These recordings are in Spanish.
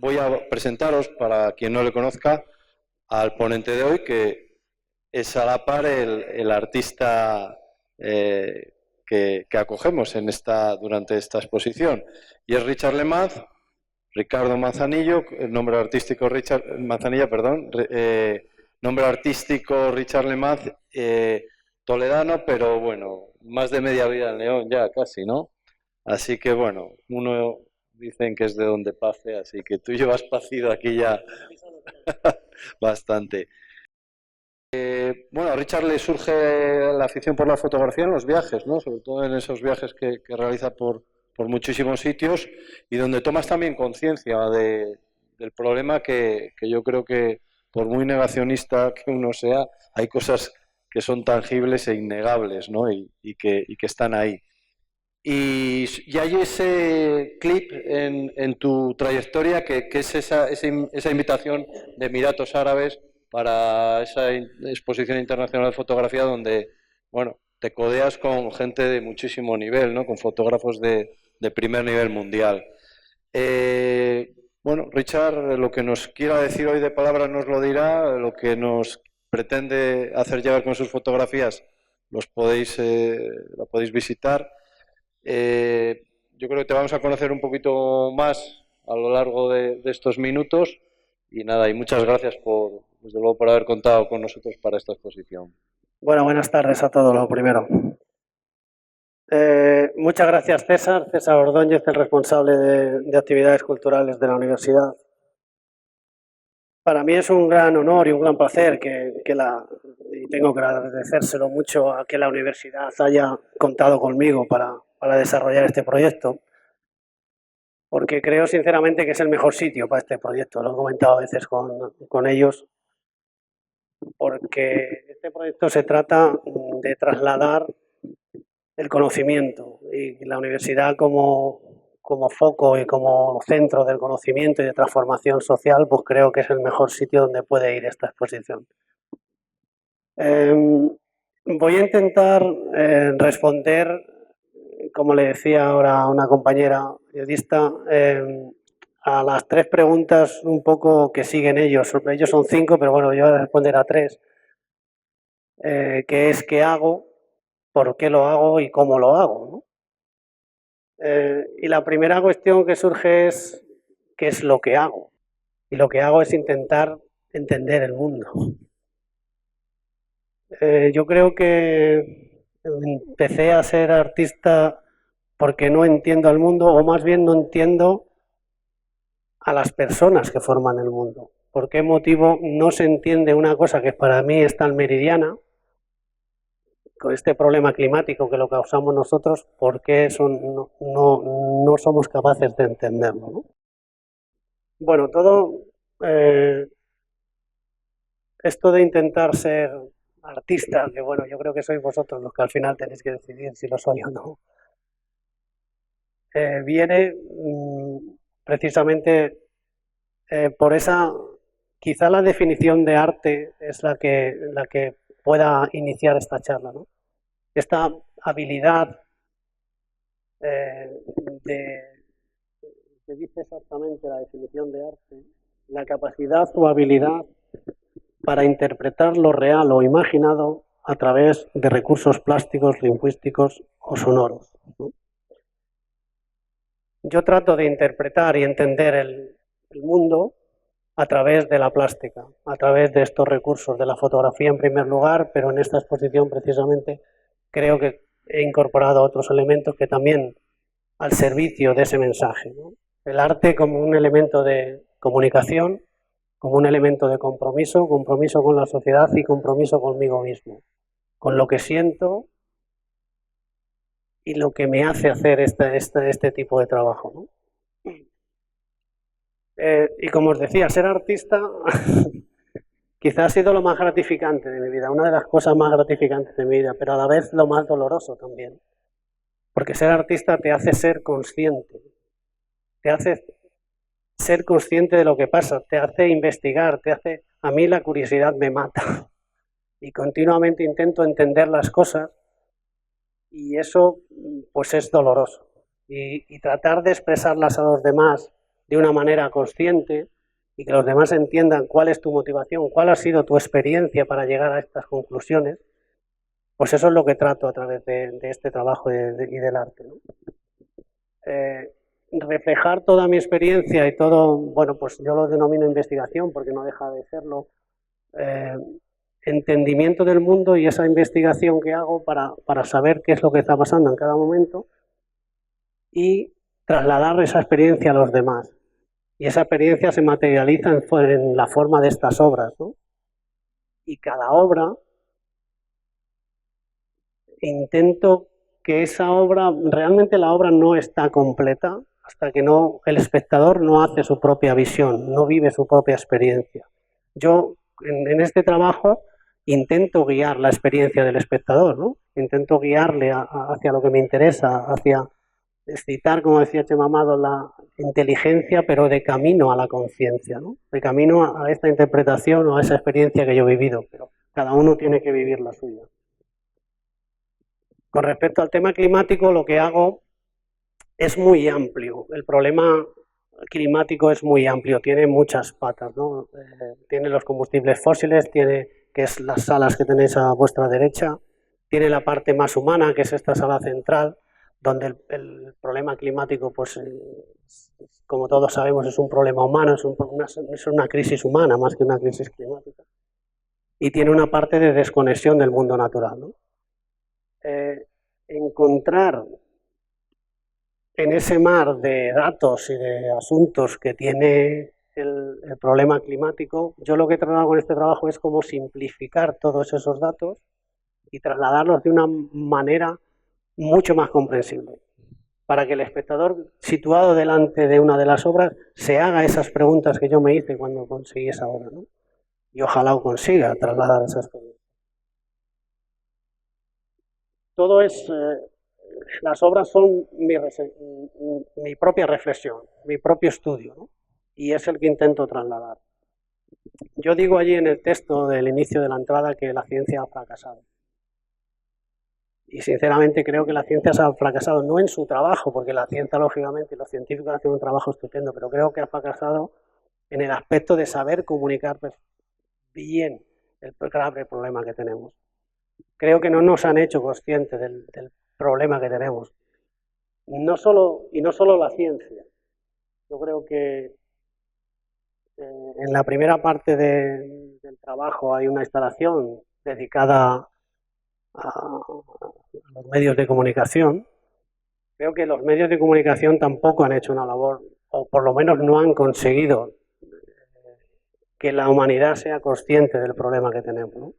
voy a presentaros, para quien no le conozca, al ponente de hoy, que es a la par el artista que acogemos durante esta exposición. Y es Richard Lemaz, Ricardo Manzanillo, el nombre artístico Richard Manzanilla, perdón, nombre artístico Richard Lemaz, toledano, pero bueno, más de media vida en León ya casi, ¿no? Así que bueno, uno dicen que es de donde pase, así que tú llevas pacido aquí ya bastante. Bueno, a Richard le surge la afición por la fotografía en los viajes, ¿no? Sobre todo en esos viajes que realiza por muchísimos sitios y donde tomas también conciencia del problema que yo creo que, por muy negacionista que uno sea, hay cosas que son tangibles e innegables, ¿no? Y que están ahí. Y hay ese clip en tu trayectoria que es esa invitación de Emiratos Árabes para esa exposición internacional de fotografía donde, bueno, te codeas con gente de muchísimo nivel, ¿no? Con fotógrafos de primer nivel mundial. Bueno, Richard, lo que nos quiera decir hoy de palabras nos lo dirá, lo que nos pretende hacer llegar con sus fotografías la podéis visitar. Yo creo que te vamos a conocer un poquito más a lo largo de estos minutos y nada, y muchas gracias desde luego, por haber contado con nosotros para esta exposición. Bueno, buenas tardes a todos, lo primero. Muchas gracias, César Ordóñez, el responsable de actividades culturales de la universidad. Para mí es un gran honor y un gran placer y tengo que agradecérselo mucho a que la universidad haya contado conmigo para desarrollar este proyecto, porque creo sinceramente que es el mejor sitio para este proyecto. Lo he comentado a veces con ellos, porque este proyecto se trata de trasladar el conocimiento y la universidad como foco y como centro del conocimiento y de transformación social, pues creo que es el mejor sitio donde puede ir esta exposición. Voy a intentar responder, como le decía ahora a una compañera periodista, a las 3 preguntas un poco que siguen ellos. Ellos son 5, pero bueno, yo voy a responder a 3. Que es ¿qué hago? ¿Por qué lo hago? Y ¿cómo lo hago? ¿No? Y la primera cuestión que surge es ¿qué es lo que hago? Y lo que hago es intentar entender el mundo. Yo creo que empecé a ser artista porque no entiendo al mundo, o más bien no entiendo a las personas que forman el mundo. ¿Por qué motivo no se entiende una cosa que para mí es tan meridiana, con este problema climático que lo causamos nosotros? ¿Por qué no somos capaces de entenderlo, ¿no? Bueno, esto de intentar ser artista, que bueno, yo creo que sois vosotros los que al final tenéis que decidir si lo soy o no, viene precisamente por esa, quizá la definición de arte es la que pueda iniciar esta charla, ¿no? Esta habilidad que dice exactamente la definición de arte, la capacidad o habilidad para interpretar lo real o imaginado a través de recursos plásticos, lingüísticos o sonoros, ¿no? Yo trato de interpretar y entender el mundo a través de la plástica, a través de estos recursos, de la fotografía en primer lugar, pero en esta exposición precisamente creo que he incorporado otros elementos que también al servicio de ese mensaje, ¿no? El arte como un elemento de comunicación, como un elemento de compromiso con la sociedad y compromiso conmigo mismo, con lo que siento y lo que me hace hacer este tipo de trabajo, ¿no? Y como os decía, ser artista quizás ha sido lo más gratificante de mi vida, una de las cosas más gratificantes de mi vida, pero a la vez lo más doloroso también. Porque ser artista te hace ser consciente, te hace ser consciente de lo que pasa, te hace investigar, a mí la curiosidad me mata y continuamente intento entender las cosas y eso pues es doloroso. Y tratar de expresarlas a los demás de una manera consciente y que los demás entiendan cuál es tu motivación, cuál ha sido tu experiencia para llegar a estas conclusiones, pues eso es lo que trato a través de este trabajo y del arte, ¿no? Reflejar toda mi experiencia y todo, bueno, pues yo lo denomino investigación porque no deja de serlo, entendimiento del mundo y esa investigación que hago para saber qué es lo que está pasando en cada momento y trasladar esa experiencia a los demás. Y esa experiencia se materializa en la forma de estas obras, ¿no? Y cada obra intento que esa obra, realmente la obra no está completa hasta que el espectador no hace su propia visión, no vive su propia experiencia. Yo en este trabajo intento guiar la experiencia del espectador, ¿no? Intento guiarle hacia lo que me interesa, hacia excitar, como decía Chema Amado, la inteligencia, pero de camino a la conciencia, ¿no? De camino a esta interpretación o a esa experiencia que yo he vivido, pero cada uno tiene que vivir la suya. Con respecto al tema climático, lo que hago es muy amplio. El problema climático es muy amplio, tiene muchas patas, ¿no? Tiene los combustibles fósiles, tiene, que es las salas que tenéis a vuestra derecha, tiene la parte más humana, que es esta sala central, donde el problema climático, pues, como todos sabemos, es un problema humano, es una crisis humana más que una crisis climática. Y tiene una parte de desconexión del mundo natural, ¿no? Encontrar en ese mar de datos y de asuntos que tiene el problema climático, yo lo que he tratado con este trabajo es cómo simplificar todos esos datos y trasladarlos de una manera mucho más comprensible, para que el espectador situado delante de una de las obras se haga esas preguntas que yo me hice cuando conseguí esa obra, ¿no? Y ojalá lo consiga trasladar esas preguntas. Todo es... las obras son mi propia reflexión, mi propio estudio, ¿no? Y es el que intento trasladar. Yo digo allí en el texto del inicio de la entrada que la ciencia ha fracasado. Y sinceramente creo que la ciencia ha fracasado no en su trabajo, porque la ciencia, lógicamente, y los científicos hacen un trabajo estupendo, pero creo que ha fracasado en el aspecto de saber comunicar bien el grave problema que tenemos. Creo que no nos han hecho conscientes del problema que tenemos. No solo la ciencia. Yo creo que en la primera parte del trabajo hay una instalación dedicada a los medios de comunicación. Creo que los medios de comunicación tampoco han hecho una labor, o por lo menos no han conseguido que la humanidad sea consciente del problema que tenemos, ¿no?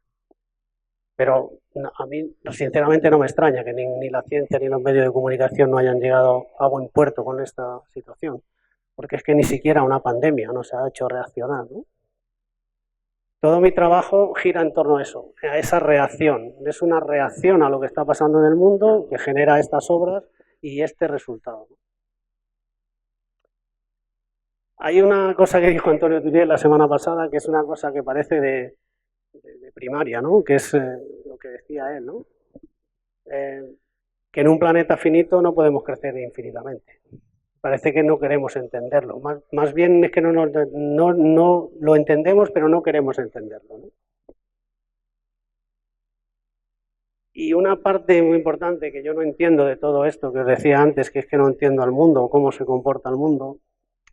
Pero a mí, sinceramente, no me extraña que ni la ciencia ni los medios de comunicación no hayan llegado a buen puerto con esta situación, porque es que ni siquiera una pandemia nos ha hecho reaccionar, ¿no? Todo mi trabajo gira en torno a eso, a esa reacción. Es una reacción a lo que está pasando en el mundo que genera estas obras y este resultado. Hay una cosa que dijo Antonio Turiel la semana pasada, que es una cosa que parece de primaria, ¿no? Que es lo que decía él, ¿no? Que en un planeta finito no podemos crecer infinitamente. Parece que no queremos entenderlo. Más bien es que no lo entendemos, pero no queremos entenderlo, ¿no? Y una parte muy importante que yo no entiendo de todo esto que os decía antes, que es que no entiendo al mundo o cómo se comporta el mundo,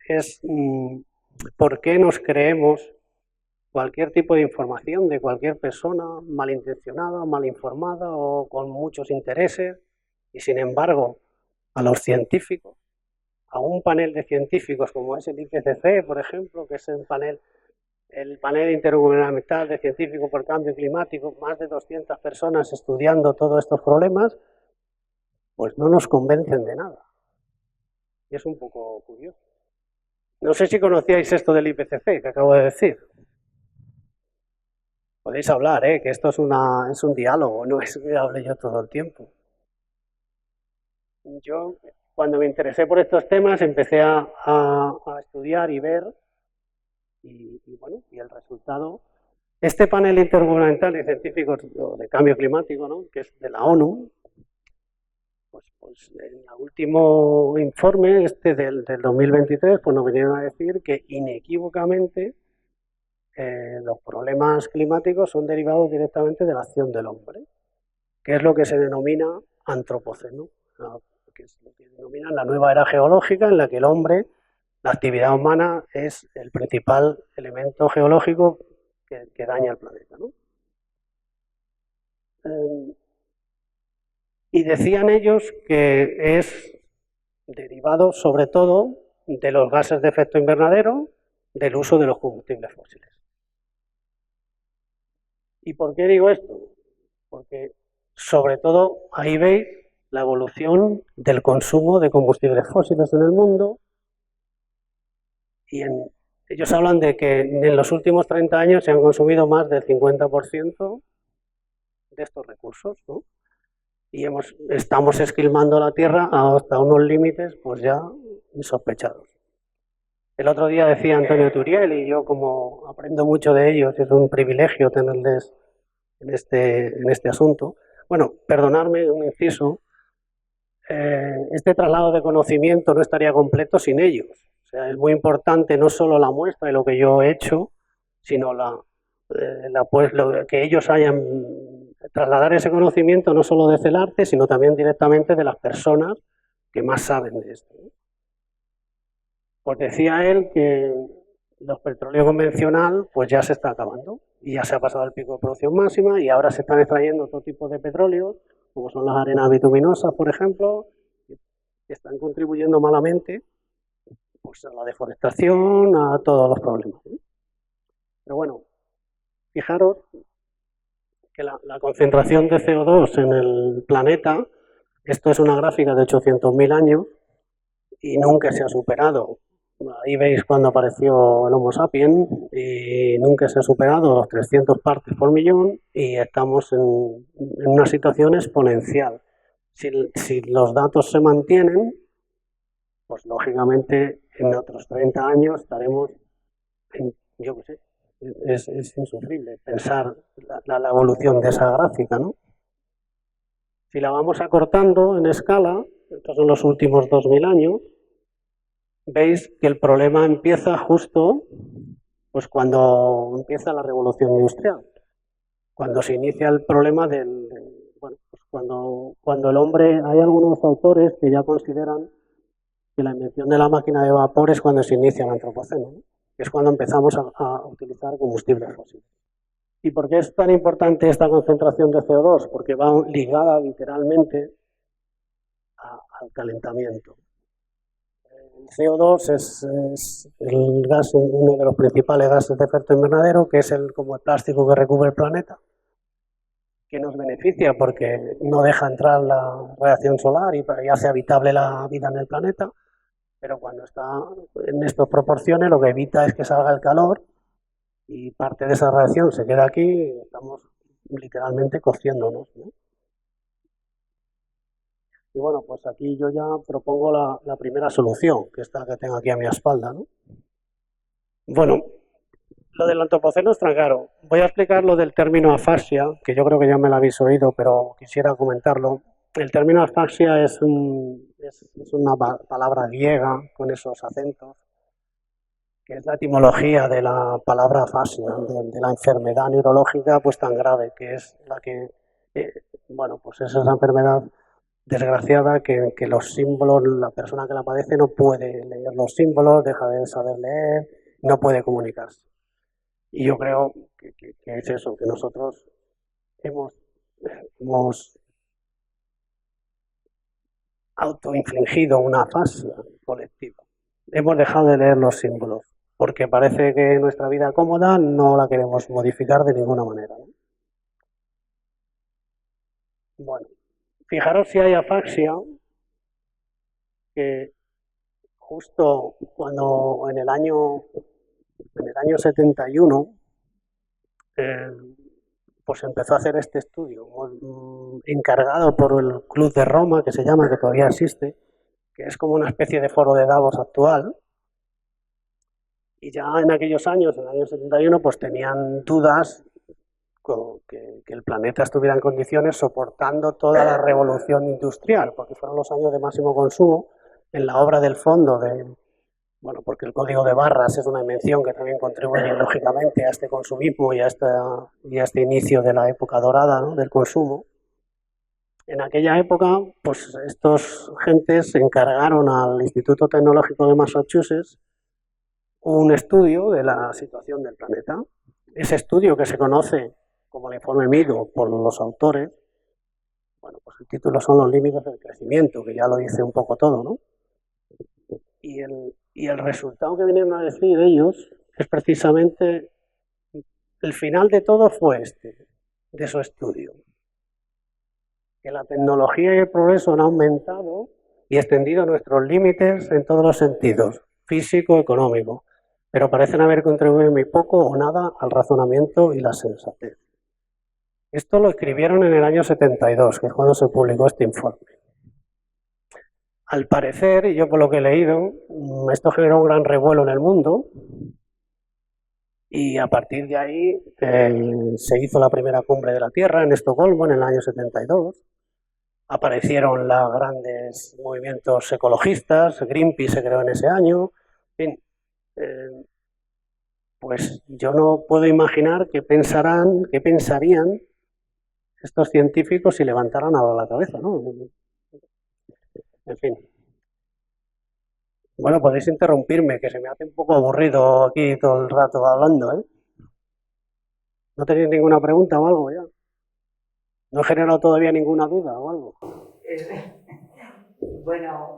es por qué nos creemos cualquier tipo de información de cualquier persona malintencionada, mal informada o con muchos intereses, y sin embargo a los científicos, a un panel de científicos como es el IPCC, por ejemplo, que es el panel intergubernamental de científicos por cambio climático, más de 200 personas estudiando todos estos problemas, pues no nos convencen de nada. Y es un poco curioso. No sé si conocíais esto del IPCC que acabo de decir. Podéis hablar, que esto es un diálogo, no es que hable yo todo el tiempo. Yo, cuando me interesé por estos temas, empecé a estudiar y ver, y bueno, y el resultado. Este panel intergubernamental de científicos de cambio climático, ¿no? Que es de la ONU, pues pues en el último informe, del 2023, pues nos vinieron a decir que inequívocamente los problemas climáticos son derivados directamente de la acción del hombre, que es lo que se denomina antropoceno, que es lo que denominan la nueva era geológica, en la que el hombre, la actividad humana, es el principal elemento geológico que daña el planeta, ¿no? Y decían ellos que es derivado sobre todo de los gases de efecto invernadero, del uso de los combustibles fósiles. ¿Y por qué digo esto? Porque sobre todo ahí veis la evolución del consumo de combustibles fósiles en el mundo, y ellos hablan de que en los últimos 30 años se han consumido más del 50% de estos recursos, ¿no? Y estamos esquilmando la Tierra hasta unos límites pues ya insospechados. El otro día decía Antonio Turiel, y yo como aprendo mucho de ellos, es un privilegio tenerles en este asunto. Bueno, perdonadme un inciso, este traslado de conocimiento no estaría completo sin ellos. O sea, es muy importante no solo la muestra de lo que yo he hecho, sino que ellos hayan trasladar ese conocimiento no solo desde el arte, sino también directamente de las personas que más saben de esto. Pues decía él que los petróleo convencional pues ya se está acabando y ya se ha pasado el pico de producción máxima y ahora se están extrayendo otro tipo de petróleo, como son las arenas bituminosas, por ejemplo, que están contribuyendo malamente pues a la deforestación, a todos los problemas. Pero bueno, fijaros que la concentración de CO2 en el planeta, esto es una gráfica de 800.000 años y nunca se ha superado. Ahí veis cuando apareció el Homo sapiens y nunca se ha superado los 300 partes por millón y estamos en una situación exponencial. Si los datos se mantienen, pues lógicamente en otros 30 años estaremos yo qué sé, es insufrible pensar la evolución de esa gráfica, ¿no? Si la vamos acortando en escala, estos son los últimos 2000 años, veis que el problema empieza justo pues cuando empieza la revolución industrial, cuando se inicia el problema bueno, pues cuando el hombre, hay algunos autores que ya consideran que la invención de la máquina de vapor es cuando se inicia el antropoceno, ¿no? Que es cuando empezamos a utilizar combustibles fósiles. ¿Y por qué es tan importante esta concentración de CO2? Porque va ligada literalmente al calentamiento. El CO2 es el gas, uno de los principales gases de efecto invernadero, que es como el plástico que recubre el planeta, que nos beneficia porque no deja entrar la radiación solar y hace habitable la vida en el planeta, pero cuando está en estas proporciones lo que evita es que salga el calor y parte de esa radiación se queda aquí y estamos literalmente cociéndonos, ¿no? Y bueno, pues aquí yo ya propongo la primera solución, que es la que tengo aquí a mi espalda, ¿no? Bueno, lo del antropoceno está claro. Voy a explicar lo del término afasia, que yo creo que ya me lo habéis oído, pero quisiera comentarlo. El término afasia es una palabra griega con esos acentos, que es la etimología de la palabra afasia, de la enfermedad neurológica pues tan grave, que es la que, bueno, pues es esa enfermedad desgraciada que los símbolos, la persona que la padece no puede leer los símbolos, deja de saber leer, no puede comunicarse. Y yo creo que es eso, que nosotros hemos autoinfligido una afasia colectiva. Hemos dejado de leer los símbolos, porque parece que nuestra vida cómoda no la queremos modificar de ninguna manera, ¿no? Bueno, fijaros si hay afasia, que justo cuando en el año 71 pues empezó a hacer este estudio encargado por el Club de Roma, que se llama, que todavía existe, que es como una especie de foro de Davos actual. Y ya en aquellos años, en el año 71, pues tenían dudas que el planeta estuviera en condiciones soportando toda la revolución industrial, porque fueron los años de máximo consumo. En la obra del fondo, bueno, porque el código de barras es una invención que también contribuye lógicamente a este consumismo y a este inicio de la época dorada, ¿no?, del consumo. En aquella época, pues estos gentes encargaron al Instituto Tecnológico de Massachusetts un estudio de la situación del planeta. Ese estudio, que se conoce como el informe Meadow por los autores, bueno, pues el título son los límites del crecimiento, que ya lo dice un poco todo, ¿no? Y el resultado que vinieron a decir ellos es precisamente, el final de todo fue de su estudio, que la tecnología y el progreso han aumentado y extendido nuestros límites en todos los sentidos, físico, económico, pero parecen haber contribuido muy poco o nada al razonamiento y la sensatez. Esto lo escribieron en el año 72, que es cuando se publicó este informe. Al parecer, y yo por lo que he leído, esto generó un gran revuelo en el mundo y a partir de ahí se hizo la primera cumbre de la Tierra en Estocolmo en el año 72. Aparecieron los grandes movimientos ecologistas, Greenpeace se creó en ese año. En fin, pues yo no puedo imaginar qué pensarían estos científicos si levantaran ahora la cabeza, ¿no? En fin. Bueno, podéis interrumpirme, que se me hace un poco aburrido aquí todo el rato hablando, ¿eh? ¿No tenéis ninguna pregunta o algo ya? ¿No he generado todavía ninguna duda o algo? Bueno,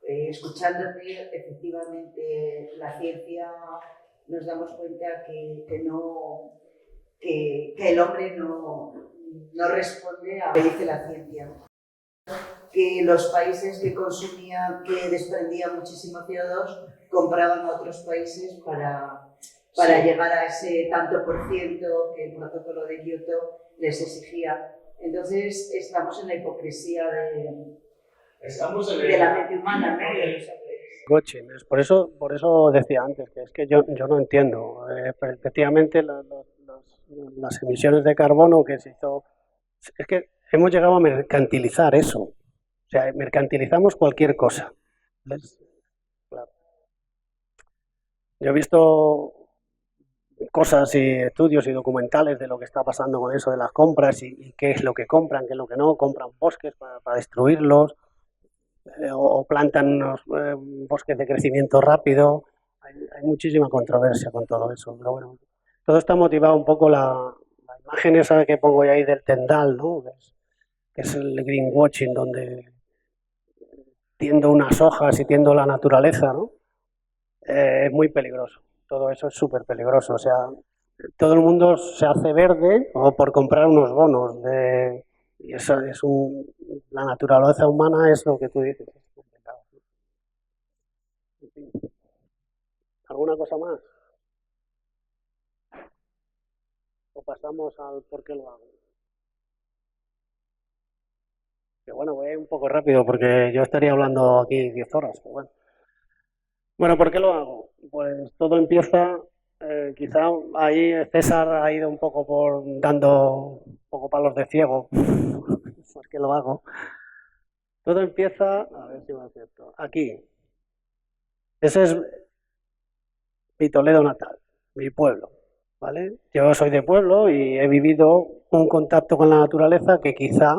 escuchándote, efectivamente, la ciencia, nos damos cuenta que el hombre no responde a lo que dice la ciencia. Que los países que consumían, que desprendían muchísimo CO2, compraban a otros países para llegar a ese tanto por ciento que el protocolo de Kioto les exigía. Entonces estamos en la hipocresía de la mente humana, ¿no? Coaching. Por eso decía antes que es que yo no entiendo. Efectivamente, las emisiones de carbono que se hizo, es que hemos llegado a mercantilizar eso. O sea, mercantilizamos cualquier cosa. ¿Ves? Claro. Yo he visto cosas y estudios y documentales de lo que está pasando con eso de las compras y qué es lo que compran, qué es lo que no. Compran bosques para destruirlos, o plantan unos bosques de crecimiento rápido. Hay muchísima controversia con todo eso, pero bueno, todo está motivado un poco la imagen esa que pongo yo ahí del tendal, ¿no? Que es el greenwashing, donde tiendo unas hojas y tiendo la naturaleza, ¿no? Es muy peligroso, todo eso es súper peligroso, o sea, todo el mundo se hace verde o por comprar unos bonos y eso es la naturaleza humana es lo que tú dices. ¿Alguna cosa más? ¿O pasamos al por qué lo hago? Que bueno, voy a ir un poco rápido porque yo estaría hablando aquí 10 horas, pero bueno. Bueno, ¿por qué lo hago? Pues todo empieza, quizá ahí César ha ido un poco dando un poco palos de ciego, ¿por qué lo hago? Todo empieza, a ver si me acierto, aquí. Ese es mi Toledo natal, mi pueblo, ¿vale? Yo soy de pueblo y he vivido un contacto con la naturaleza que quizá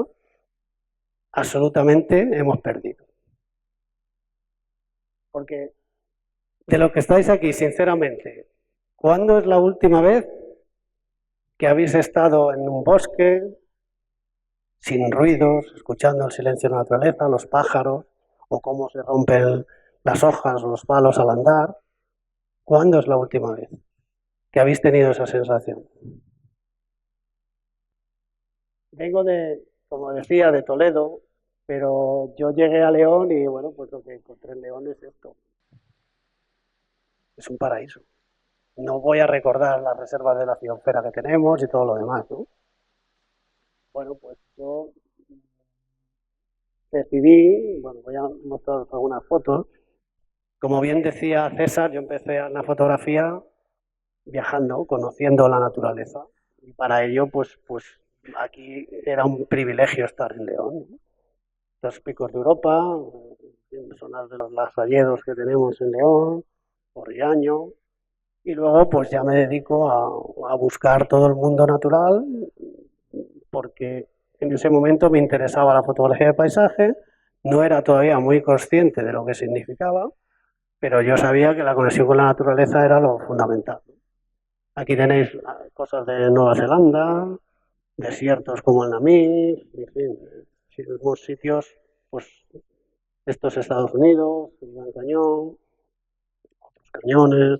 absolutamente hemos perdido. Porque de lo que estáis aquí, sinceramente, ¿cuándo es la última vez que habéis estado en un bosque, sin ruidos, escuchando el silencio de la naturaleza, los pájaros, o cómo se rompen las hojas o los palos al andar? ¿Cuándo es la última vez que habéis tenido esa sensación? Vengo como decía, de Toledo, pero yo llegué a León y bueno, pues lo que encontré en León es esto. Es un paraíso. No voy a recordar las reservas de la biosfera que tenemos y todo lo demás, ¿no? Bueno, pues yo decidí, bueno, voy a mostrar algunas fotos. Como bien decía César, yo empecé en la fotografía viajando, conociendo la naturaleza. Y para ello, pues aquí era un privilegio estar en León, ¿no? Los picos de Europa, zonas de los lasalledos que tenemos en León, por Riaño, y luego pues ya me dedico a buscar todo el mundo natural, porque en ese momento me interesaba la fotografía de paisaje, no era todavía muy consciente de lo que significaba, pero yo sabía que la conexión con la naturaleza era lo fundamental. Aquí tenéis cosas de Nueva Zelanda, desiertos como el Namib, en fin, sitios, pues estos Estados Unidos, el Gran Cañón, otros cañones.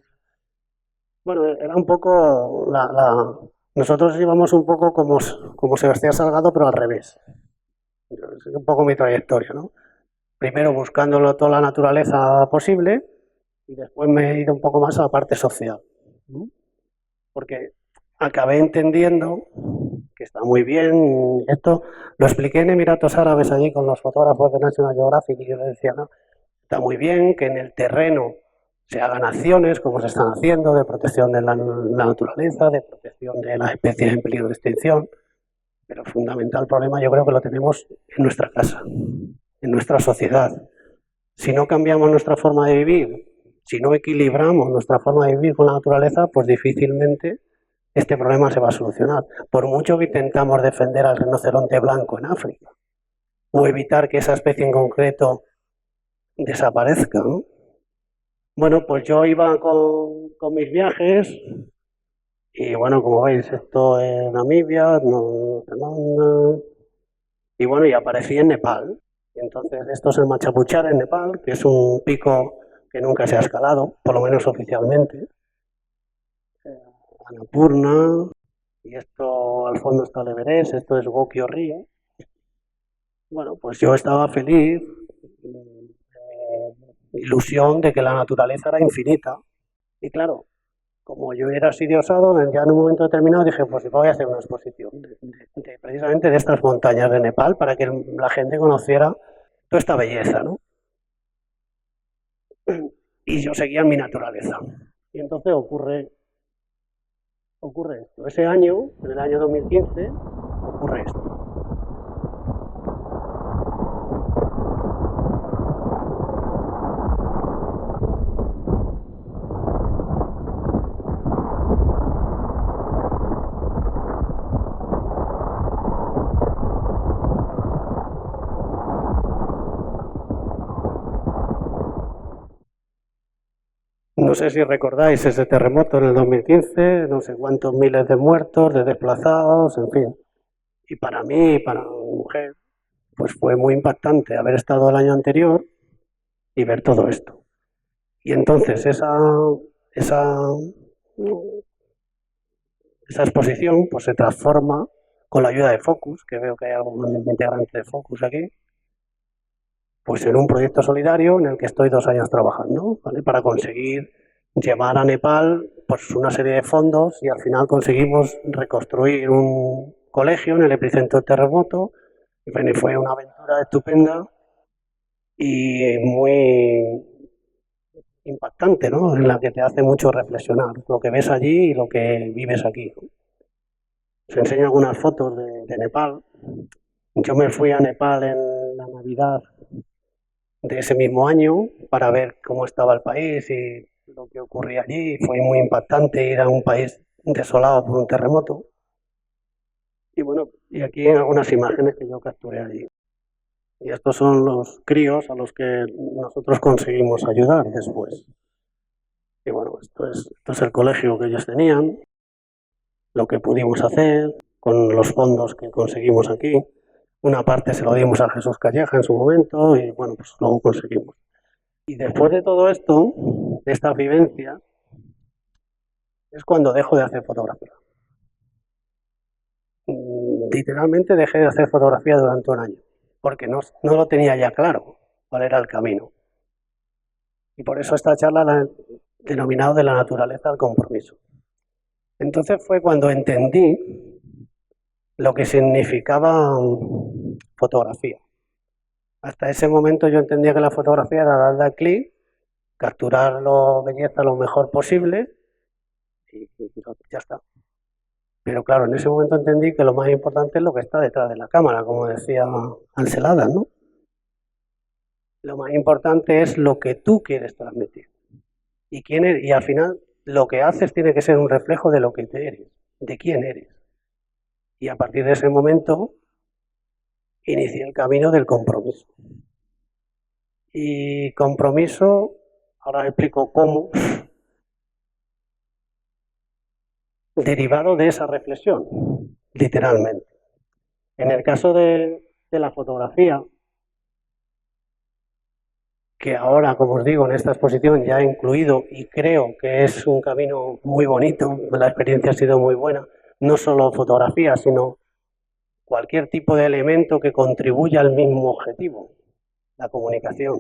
Bueno, era un poco nosotros íbamos un poco como Sebastián Salgado, pero al revés. Es un poco mi trayectoria, ¿no? Primero buscándolo toda la naturaleza posible y después me he ido un poco más a la parte social, ¿no? Porque acabé entendiendo que está muy bien, esto lo expliqué en Emiratos Árabes allí con los fotógrafos de National Geographic y yo les decía, no, está muy bien que en el terreno se hagan acciones como se están haciendo de protección de la naturaleza, de protección de las especies en peligro de extinción, pero el fundamental problema yo creo que lo tenemos en nuestra casa, en nuestra sociedad. Si no cambiamos nuestra forma de vivir, si no equilibramos nuestra forma de vivir con la naturaleza, pues difícilmente este problema se va a solucionar. Por mucho que intentamos defender al rinoceronte blanco en África o evitar que esa especie en concreto desaparezca, ¿no? Bueno, pues yo iba con mis viajes y bueno, como veis, esto es Namibia, Nueva Zelanda, y bueno, y aparecí en Nepal. Y entonces esto es el Machapuchar en Nepal, que es un pico que nunca se ha escalado, por lo menos oficialmente. Annapurna, y esto al fondo está el Everest, esto es Gokyo Río. Bueno, pues yo estaba feliz, ilusión de que la naturaleza era infinita. Y claro, como yo era así de osado, ya en un momento determinado dije, pues voy a hacer una exposición precisamente de estas montañas de Nepal para que la gente conociera toda esta belleza, ¿no? Y yo seguía en mi naturaleza. Y entonces ocurre esto. Ese año, en el año 2015, ocurre esto. No sé si recordáis ese terremoto en el 2015, no sé cuántos miles de muertos, de desplazados, en fin. Y para mí, para mi mujer, pues fue muy impactante haber estado el año anterior y ver todo esto. Y entonces esa exposición pues se transforma con la ayuda de Focus, que veo que hay algún integrante de Focus aquí, pues en un proyecto solidario en el que estoy 2 años trabajando, ¿vale? Para conseguir llevar a Nepal pues una serie de fondos y al final conseguimos reconstruir un colegio en el epicentro del terremoto. Y bueno, fue una aventura estupenda y muy impactante, ¿no? En la que te hace mucho reflexionar lo que ves allí y lo que vives aquí, ¿no? Os enseño algunas fotos de Nepal. Yo me fui a Nepal en la Navidad de ese mismo año para ver cómo estaba el país y lo que ocurría allí. Fue muy impactante ir a un país desolado por un terremoto. Y bueno, y aquí hay algunas imágenes que yo capturé allí. Y estos son los críos a los que nosotros conseguimos ayudar después. Y bueno, esto es el colegio que ellos tenían, lo que pudimos hacer con los fondos que conseguimos aquí. Una parte se lo dimos a Jesús Calleja en su momento y bueno, pues luego conseguimos. Y después de todo esto, de esta vivencia, es cuando dejo de hacer fotografía. Literalmente dejé de hacer fotografía durante un año, porque no lo tenía ya claro cuál era el camino. Y por eso esta charla la he denominado de la naturaleza al compromiso. Entonces fue cuando entendí lo que significaba fotografía. Hasta ese momento yo entendía que la fotografía era darle al clic, capturar la belleza lo mejor posible y ya está. Pero claro, en ese momento entendí que lo más importante es lo que está detrás de la cámara, como decía Ancelada, ¿no? Lo más importante es lo que tú quieres transmitir. Y al final lo que haces tiene que ser un reflejo de lo que te eres, de quién eres. Y a partir de ese momento inicié el camino del compromiso. Y compromiso, ahora explico cómo, derivado de esa reflexión, literalmente. En el caso de la fotografía, que ahora, como os digo, en esta exposición ya he incluido y creo que es un camino muy bonito, la experiencia ha sido muy buena, no solo fotografía, sino cualquier tipo de elemento que contribuya al mismo objetivo, la comunicación,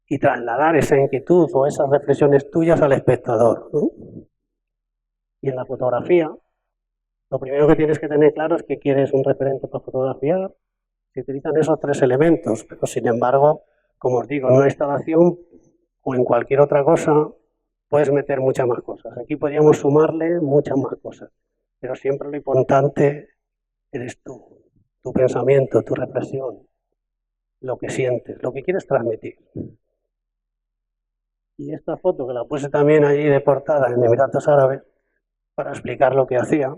y trasladar esa inquietud o esas reflexiones tuyas al espectador, ¿no? Y en la fotografía, lo primero que tienes que tener claro es que quieres un referente para fotografiar. Se utilizan esos tres elementos, pero sin embargo, como os digo, en una instalación o en cualquier otra cosa puedes meter muchas más cosas. Aquí podríamos sumarle muchas más cosas, pero siempre lo importante eres tú, tu pensamiento, tu reflexión, lo que sientes, lo que quieres transmitir. Y esta foto, que la puse también allí de portada en Emiratos Árabes, para explicar lo que hacía,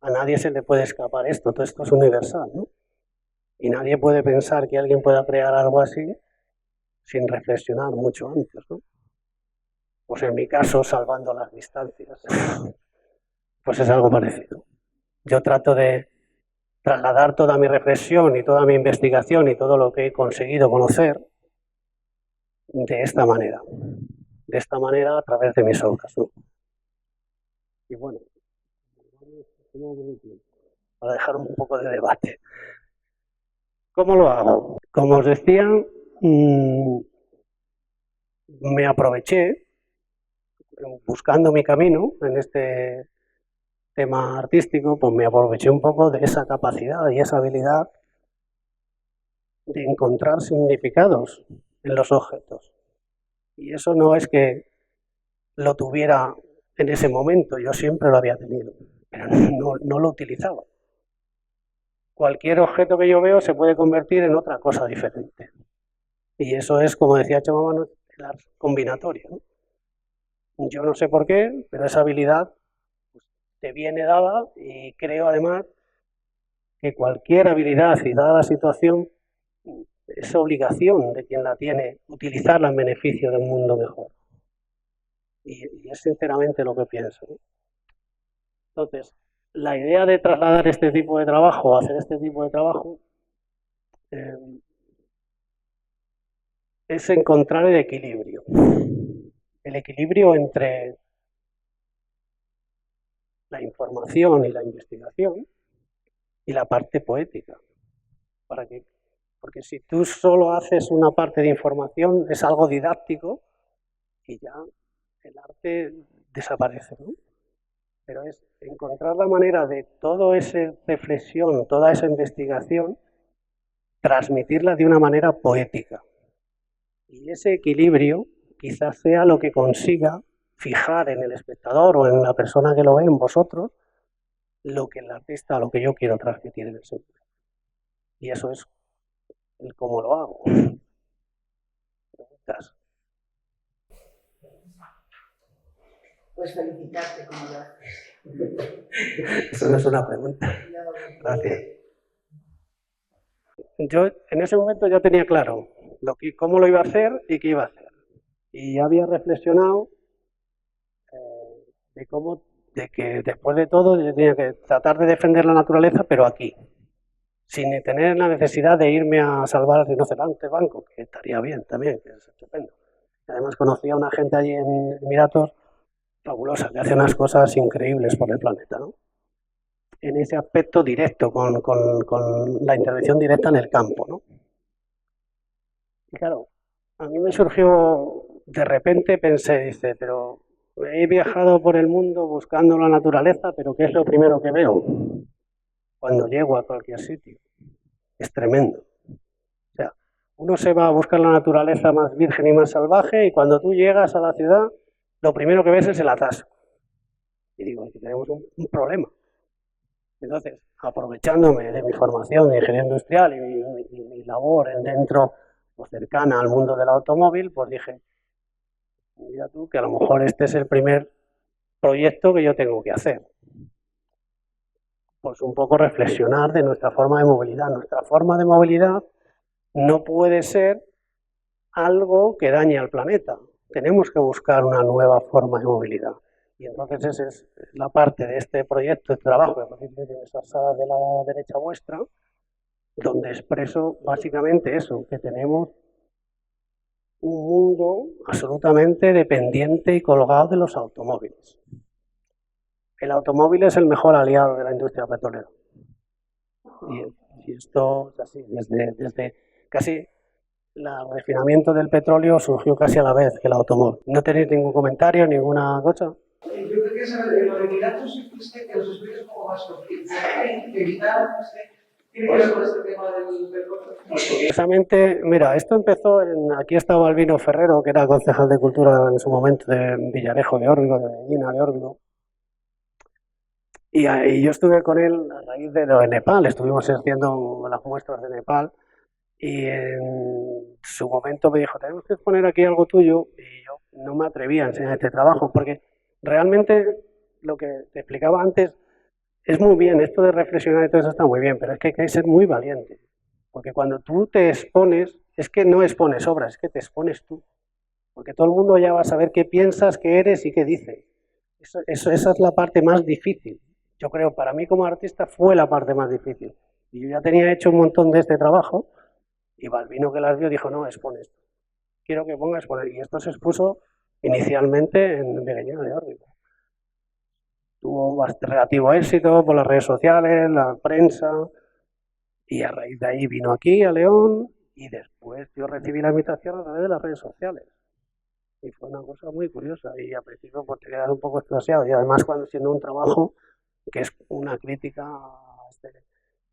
a nadie se le puede escapar esto, todo esto es universal, ¿no? Y nadie puede pensar que alguien pueda crear algo así sin reflexionar mucho antes, ¿no? Pues en mi caso, salvando las distancias, pues es algo parecido. Yo trato de trasladar toda mi reflexión y toda mi investigación y todo lo que he conseguido conocer de esta manera a través de mis obras, ¿no? Y bueno, para dejar un poco de debate. ¿Cómo lo hago? Como os decía, me aproveché, buscando mi camino en este tema artístico, pues me aproveché un poco de esa capacidad y esa habilidad de encontrar significados en los objetos. Y eso no es que lo tuviera en ese momento, yo siempre lo había tenido, pero no lo utilizaba. Cualquier objeto que yo veo se puede convertir en otra cosa diferente. Y eso es, como decía Chamamano, el arte combinatorio, ¿no? Yo no sé por qué, pero esa habilidad te viene dada y creo además que cualquier habilidad y dada la situación es obligación de quien la tiene utilizarla en beneficio de un mundo mejor. Y es sinceramente lo que pienso, ¿no? Entonces, la idea de trasladar este tipo de trabajo, hacer este tipo de trabajo, es encontrar el equilibrio entre la información y la investigación y la parte poética. Porque si tú solo haces una parte de información, es algo didáctico y ya el arte desaparece, ¿no? Pero es encontrar la manera de toda esa reflexión, toda esa investigación, transmitirla de una manera poética. Y ese equilibrio quizás sea lo que consiga fijar en el espectador o en la persona que lo ve, en vosotros, lo que el artista, lo que yo quiero transmitir en el sentido. Y eso es el cómo lo hago. Preguntas. Pues felicitarte como lo haces. Eso no es una pregunta. Gracias. Yo en ese momento ya tenía claro cómo lo iba a hacer y qué iba a hacer. Y ya había reflexionado de que después de todo yo tenía que tratar de defender la naturaleza, pero aquí, sin tener la necesidad de irme a salvar al rinoceronte blanco, que estaría bien también, que es estupendo. Además conocí a una gente allí en Emiratos fabulosa, que hace unas cosas increíbles por el planeta, ¿no? En ese aspecto directo, con la intervención directa en el campo, ¿no? Y claro, a mí me surgió, de repente pensé, pero he viajado por el mundo buscando la naturaleza, pero ¿qué es lo primero que veo cuando llego a cualquier sitio? Es tremendo. O sea, uno se va a buscar la naturaleza más virgen y más salvaje y cuando tú llegas a la ciudad, lo primero que ves es el atasco. Y digo, aquí tenemos un problema. Entonces, aprovechándome de mi formación de ingeniero industrial y mi labor dentro o cercana al mundo del automóvil, pues dije, mira tú, que a lo mejor este es el primer proyecto que yo tengo que hacer. Pues un poco reflexionar de nuestra forma de movilidad. Nuestra forma de movilidad no puede ser algo que dañe al planeta. Tenemos que buscar una nueva forma de movilidad. Y entonces esa es la parte de este proyecto, de trabajo, de esas salas de la derecha vuestra, donde expreso básicamente eso, que tenemos un mundo absolutamente dependiente y colgado de los automóviles. El automóvil es el mejor aliado de la industria petrolera. Y esto es así, desde casi el refinamiento del petróleo surgió casi a la vez que el automóvil. ¿No tenéis ningún comentario, ninguna cosa? Yo creo que saber lo de Emiratos que los expliques un poco más que quizá tiene que ver con este tema del petróleo. Precisamente, mira, esto empezó aquí estaba Albino Ferrero, que era concejal de Cultura en su momento de Villarejo de Órbigo, de Medina de Órbigo. Y yo estuve con él a raíz de lo de Nepal, estuvimos haciendo las muestras de Nepal y en su momento me dijo, tenemos que exponer aquí algo tuyo, y yo no me atrevía a enseñar este trabajo porque realmente lo que te explicaba antes es muy bien, esto de reflexionar y todo eso está muy bien, pero es que hay que ser muy valiente, porque cuando tú te expones, es que no expones obras, es que te expones tú, porque todo el mundo ya va a saber qué piensas, qué eres y qué dices. Esa es la parte más difícil. Yo creo, para mí como artista fue la parte más difícil. Y yo ya tenía hecho un montón de este trabajo, y Balbino, que las vio, dijo, no, expone esto. Quiero que ponga exponer. Y esto se expuso inicialmente en Begueñina de Órbigo. Tuvo relativo éxito por las redes sociales, la prensa, y a raíz de ahí vino aquí a León, y después yo recibí la invitación a través de las redes sociales. Y fue una cosa muy curiosa, y al principio pues te quedas un poco extasiado, y además cuando siendo un trabajo que es una crítica a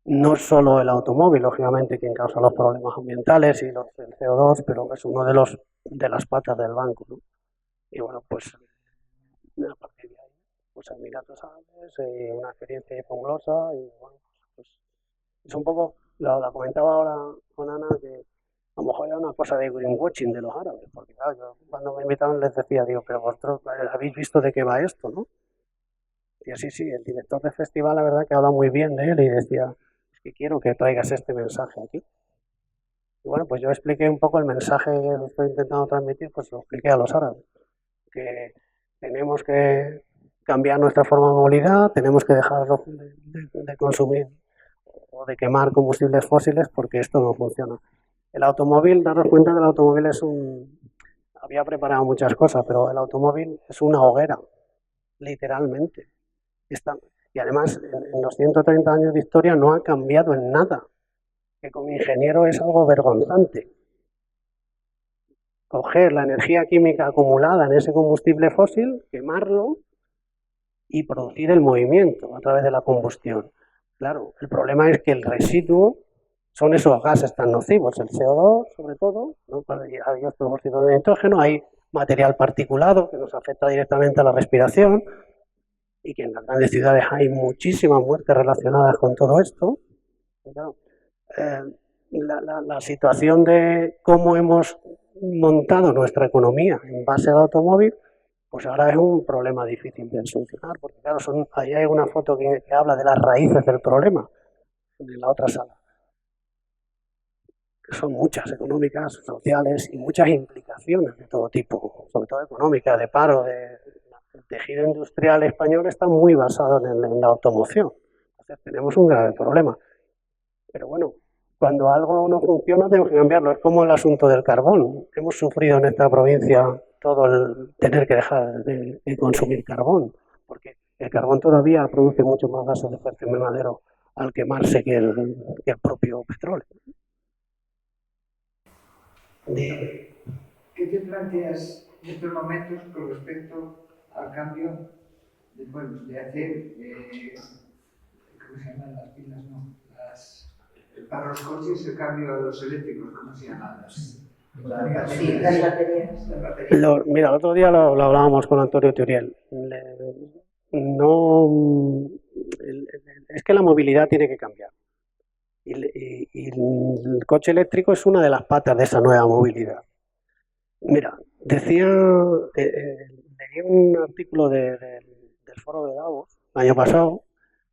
no solo el automóvil, lógicamente, quien causa los problemas ambientales y el CO2, pero es uno de las patas del banco, ¿no? Y bueno, pues a partir de ahí, pues Emiratos Árabes, una experiencia fabulosa, y bueno, pues es un poco, la comentaba ahora con Ana, que a lo mejor era una cosa de greenwashing de los árabes, porque claro, yo cuando me invitaron les decía, digo, pero vosotros habéis visto de qué va esto, ¿no? Y así, sí, el director del festival, la verdad que habla muy bien de él y decía, es que quiero que traigas este mensaje aquí. Y bueno, pues yo expliqué un poco el mensaje que estoy intentando transmitir, pues lo expliqué a los árabes, que tenemos que cambiar nuestra forma de movilidad, tenemos que dejar de consumir o de quemar combustibles fósiles porque esto no funciona. El automóvil, daros cuenta que el automóvil había preparado muchas cosas, pero el automóvil es una hoguera, literalmente. Y además, en los 130 años de historia no ha cambiado en nada, que como ingeniero es algo vergonzante. Coger la energía química acumulada en ese combustible fósil, quemarlo y producir el movimiento a través de la combustión. Claro, el problema es que el residuo son esos gases tan nocivos, el CO2 sobre todo, ¿no? Hay otro óxido de nitrógeno, hay material particulado que nos afecta directamente a la respiración, y que en las grandes ciudades hay muchísimas muertes relacionadas con todo esto. Claro, la situación de cómo hemos montado nuestra economía en base al automóvil, pues ahora es un problema difícil de solucionar, porque claro, ahí hay una foto que habla de las raíces del problema, en la otra sala. Son muchas, económicas, sociales y muchas implicaciones de todo tipo, sobre todo económicas, de paro, el tejido industrial español está muy basado en la automoción. Entonces tenemos un grave problema. Pero bueno, cuando algo no funciona tenemos que cambiarlo. Es como el asunto del carbón. Hemos sufrido en esta provincia todo el tener que dejar de consumir carbón, porque el carbón todavía produce mucho más gases de efecto invernadero al quemarse que el propio petróleo. ¿Qué te planteas en estos momentos con respecto al cambio de hacer, ¿cómo se llaman las pilas? No, para los coches el cambio a los eléctricos, ¿cómo se llaman? Sí, las baterías. Mira, el otro día lo hablábamos con Antonio Teuriel. no, es que la movilidad tiene que cambiar. Y el coche eléctrico es una de las patas de esa nueva movilidad. Mira, leí un artículo del foro de Davos el año pasado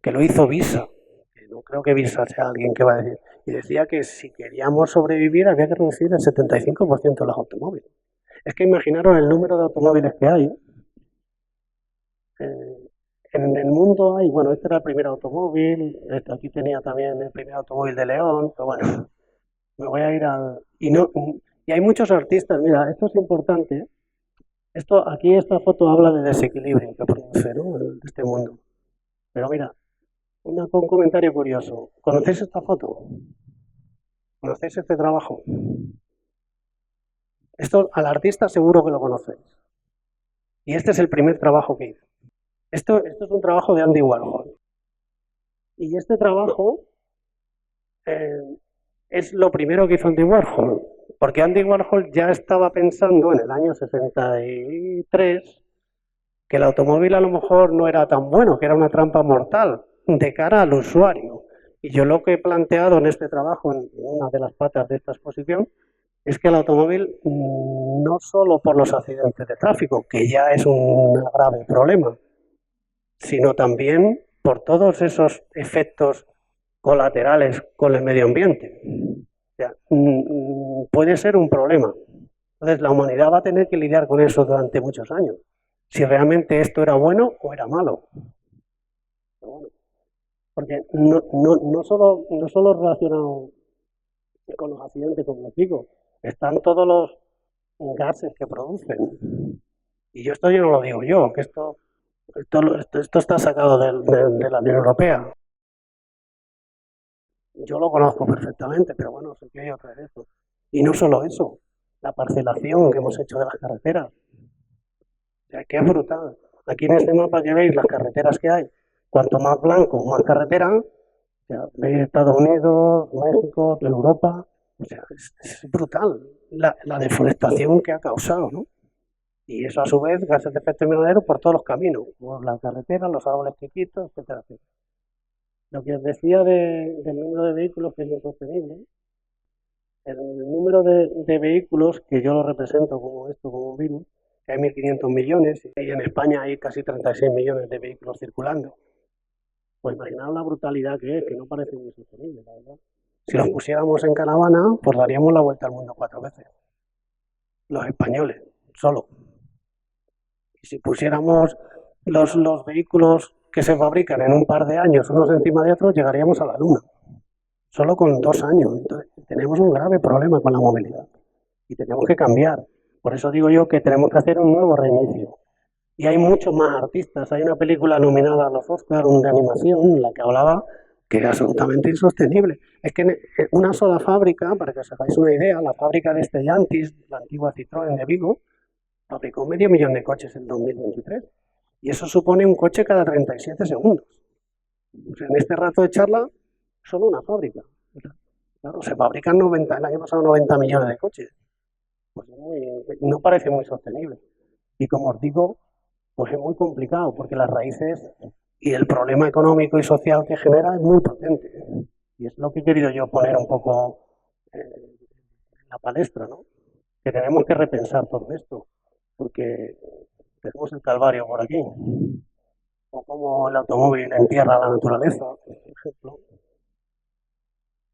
que lo hizo Visa, que no creo que Visa sea alguien que va a decir, y decía que si queríamos sobrevivir había que reducir el 75% de los automóviles. Es que imaginaros el número de automóviles que hay. En el mundo hay, bueno, este era el primer automóvil, aquí tenía también el primer automóvil de León, pero bueno, me voy a ir al... Y hay muchos artistas, mira, esto es importante, aquí esta foto habla de desequilibrio que produce, ¿no?, de este mundo. Pero mira, un comentario curioso, ¿conocéis esta foto? ¿Conocéis este trabajo? Esto al artista seguro que lo conocéis. Y este es el primer trabajo que hizo. Esto es un trabajo de Andy Warhol. Y este trabajo es lo primero que hizo Andy Warhol, porque Andy Warhol ya estaba pensando en el año 63 que el automóvil a lo mejor no era tan bueno, que era una trampa mortal de cara al usuario. Y yo lo que he planteado en este trabajo, en una de las patas de esta exposición, es que el automóvil, no solo por los accidentes de tráfico, que ya es un grave problema, sino también por todos esos efectos colaterales con el medio ambiente. O sea, puede ser un problema. Entonces, la humanidad va a tener que lidiar con eso durante muchos años. Si realmente esto era bueno o era malo. Pero bueno, porque no solo relacionado con los accidentes, como les digo, están todos los gases que producen. Y esto yo no lo digo yo, que esto está sacado de la Unión Europea. Yo lo conozco perfectamente, pero bueno, sé que hay otra vez eso. Y no solo eso, la parcelación que hemos hecho de las carreteras. O sea, que es brutal. Aquí en este mapa que veis las carreteras que hay, cuanto más blanco, más carretera. O sea, veis Estados Unidos, México, Europa. O sea, es brutal la deforestación que ha causado, ¿no? Y eso a su vez, gases de efecto invernadero por todos los caminos, por las carreteras, los árboles que quito, etcétera, etcétera. Lo que os decía del número de vehículos que es insostenible, el número de vehículos, que yo lo represento como un virus, que hay 1.500 millones, y en España hay casi 36 millones de vehículos circulando. Pues imaginaos la brutalidad que es, que no parece muy sostenible, la verdad. Si los pusiéramos en caravana, pues daríamos la vuelta al mundo 4 veces. Los españoles, solo. Y si pusiéramos los vehículos que se fabrican en un par de años, unos encima de otros, llegaríamos a la Luna. Solo con 2 años. Entonces, tenemos un grave problema con la movilidad. Y tenemos que cambiar. Por eso digo yo que tenemos que hacer un nuevo reinicio. Y hay muchos más artistas. Hay una película nominada a los Oscars, de animación, en la que hablaba que era absolutamente insostenible. Es que una sola fábrica, para que os hagáis una idea, la fábrica de Stellantis, la antigua Citroën de Vigo, fabricó 500.000 de coches en 2023. Y eso supone un coche cada 37 segundos. O sea, en este rato de charla, solo una fábrica. Claro, se fabrican el año pasado 90 millones de coches. Pues no parece muy sostenible. Y como os digo, pues es muy complicado, porque las raíces y el problema económico y social que genera es muy potente. Y es lo que he querido yo poner un poco en la palestra, ¿no? Que tenemos que repensar todo esto, porque tenemos el calvario por aquí. O como el automóvil entierra la naturaleza, por ejemplo.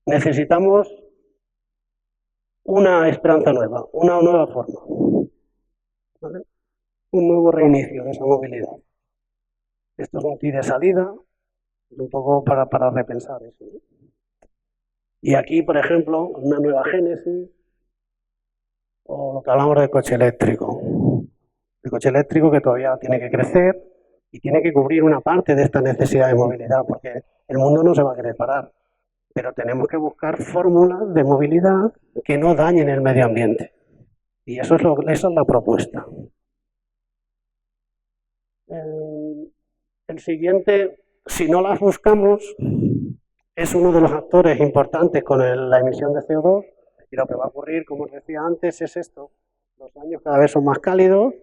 Necesitamos una esperanza nueva, una nueva forma, ¿vale? Un nuevo reinicio de esa movilidad. Esto es un kit de salida, un poco para repensar eso, ¿no? Y aquí, por ejemplo, una nueva génesis, o lo que hablamos del coche eléctrico. El coche eléctrico que todavía tiene que crecer y tiene que cubrir una parte de esta necesidad de movilidad, porque el mundo no se va a querer parar. Pero tenemos que buscar fórmulas de movilidad que no dañen el medio ambiente. Y esa es la propuesta. El siguiente, si no las buscamos, es uno de los actores importantes con la emisión de CO2, y lo que va a ocurrir, como os decía antes, es esto. Los años cada vez son más cálidos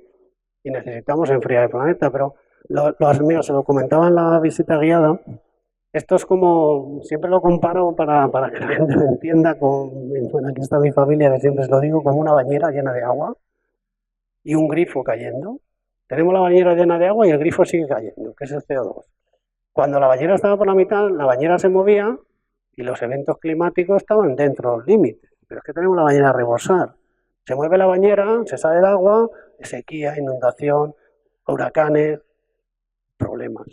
y necesitamos enfriar el planeta, pero Mira, se lo comentaba en la visita guiada. Esto es como, siempre lo comparo para que la gente lo entienda con, bueno, aquí está mi familia, que siempre se lo digo, como una bañera llena de agua y un grifo cayendo. Tenemos la bañera llena de agua y el grifo sigue cayendo, que es el CO2. Cuando la bañera estaba por la mitad, la bañera se movía y los eventos climáticos estaban dentro de los límites. Pero es que tenemos la bañera a rebosar. Se mueve la bañera, se sale el agua, sequía, inundación, huracanes, problemas.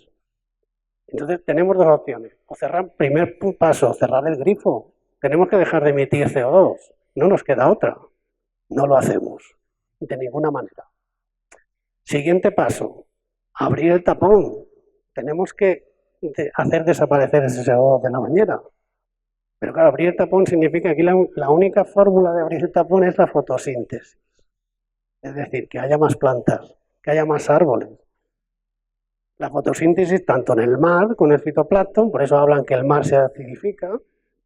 Entonces tenemos dos opciones. O cerrar, primer paso, cerrar el grifo. Tenemos que dejar de emitir CO2. No nos queda otra. No lo hacemos. De ninguna manera. Siguiente paso. Abrir el tapón. Tenemos que hacer desaparecer ese CO2 de la bañera. Pero claro, abrir el tapón significa que aquí la única fórmula de abrir el tapón es la fotosíntesis. Es decir, que haya más plantas, que haya más árboles. La fotosíntesis tanto en el mar con el fitoplancton, por eso hablan que el mar se acidifica,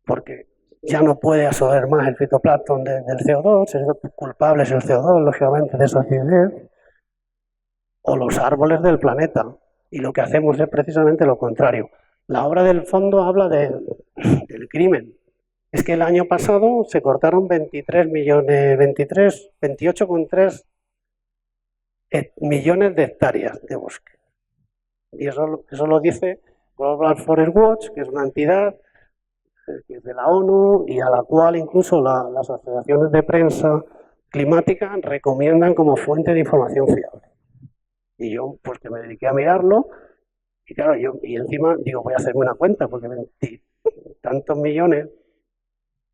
porque ya no puede absorber más el fitoplancton del CO2, el culpable es el CO2, lógicamente, de esa acidez, o los árboles del planeta. Y lo que hacemos es precisamente lo contrario. La obra del fondo habla del crimen. Es que el año pasado se cortaron 28,3 millones de hectáreas de bosque. Y eso lo dice Global Forest Watch, que es una entidad que es de la ONU y a la cual incluso las asociaciones de prensa climática recomiendan como fuente de información fiable. Y yo, pues que me dediqué a mirarlo, y claro, y encima digo, voy a hacerme una cuenta, porque 20 tantos millones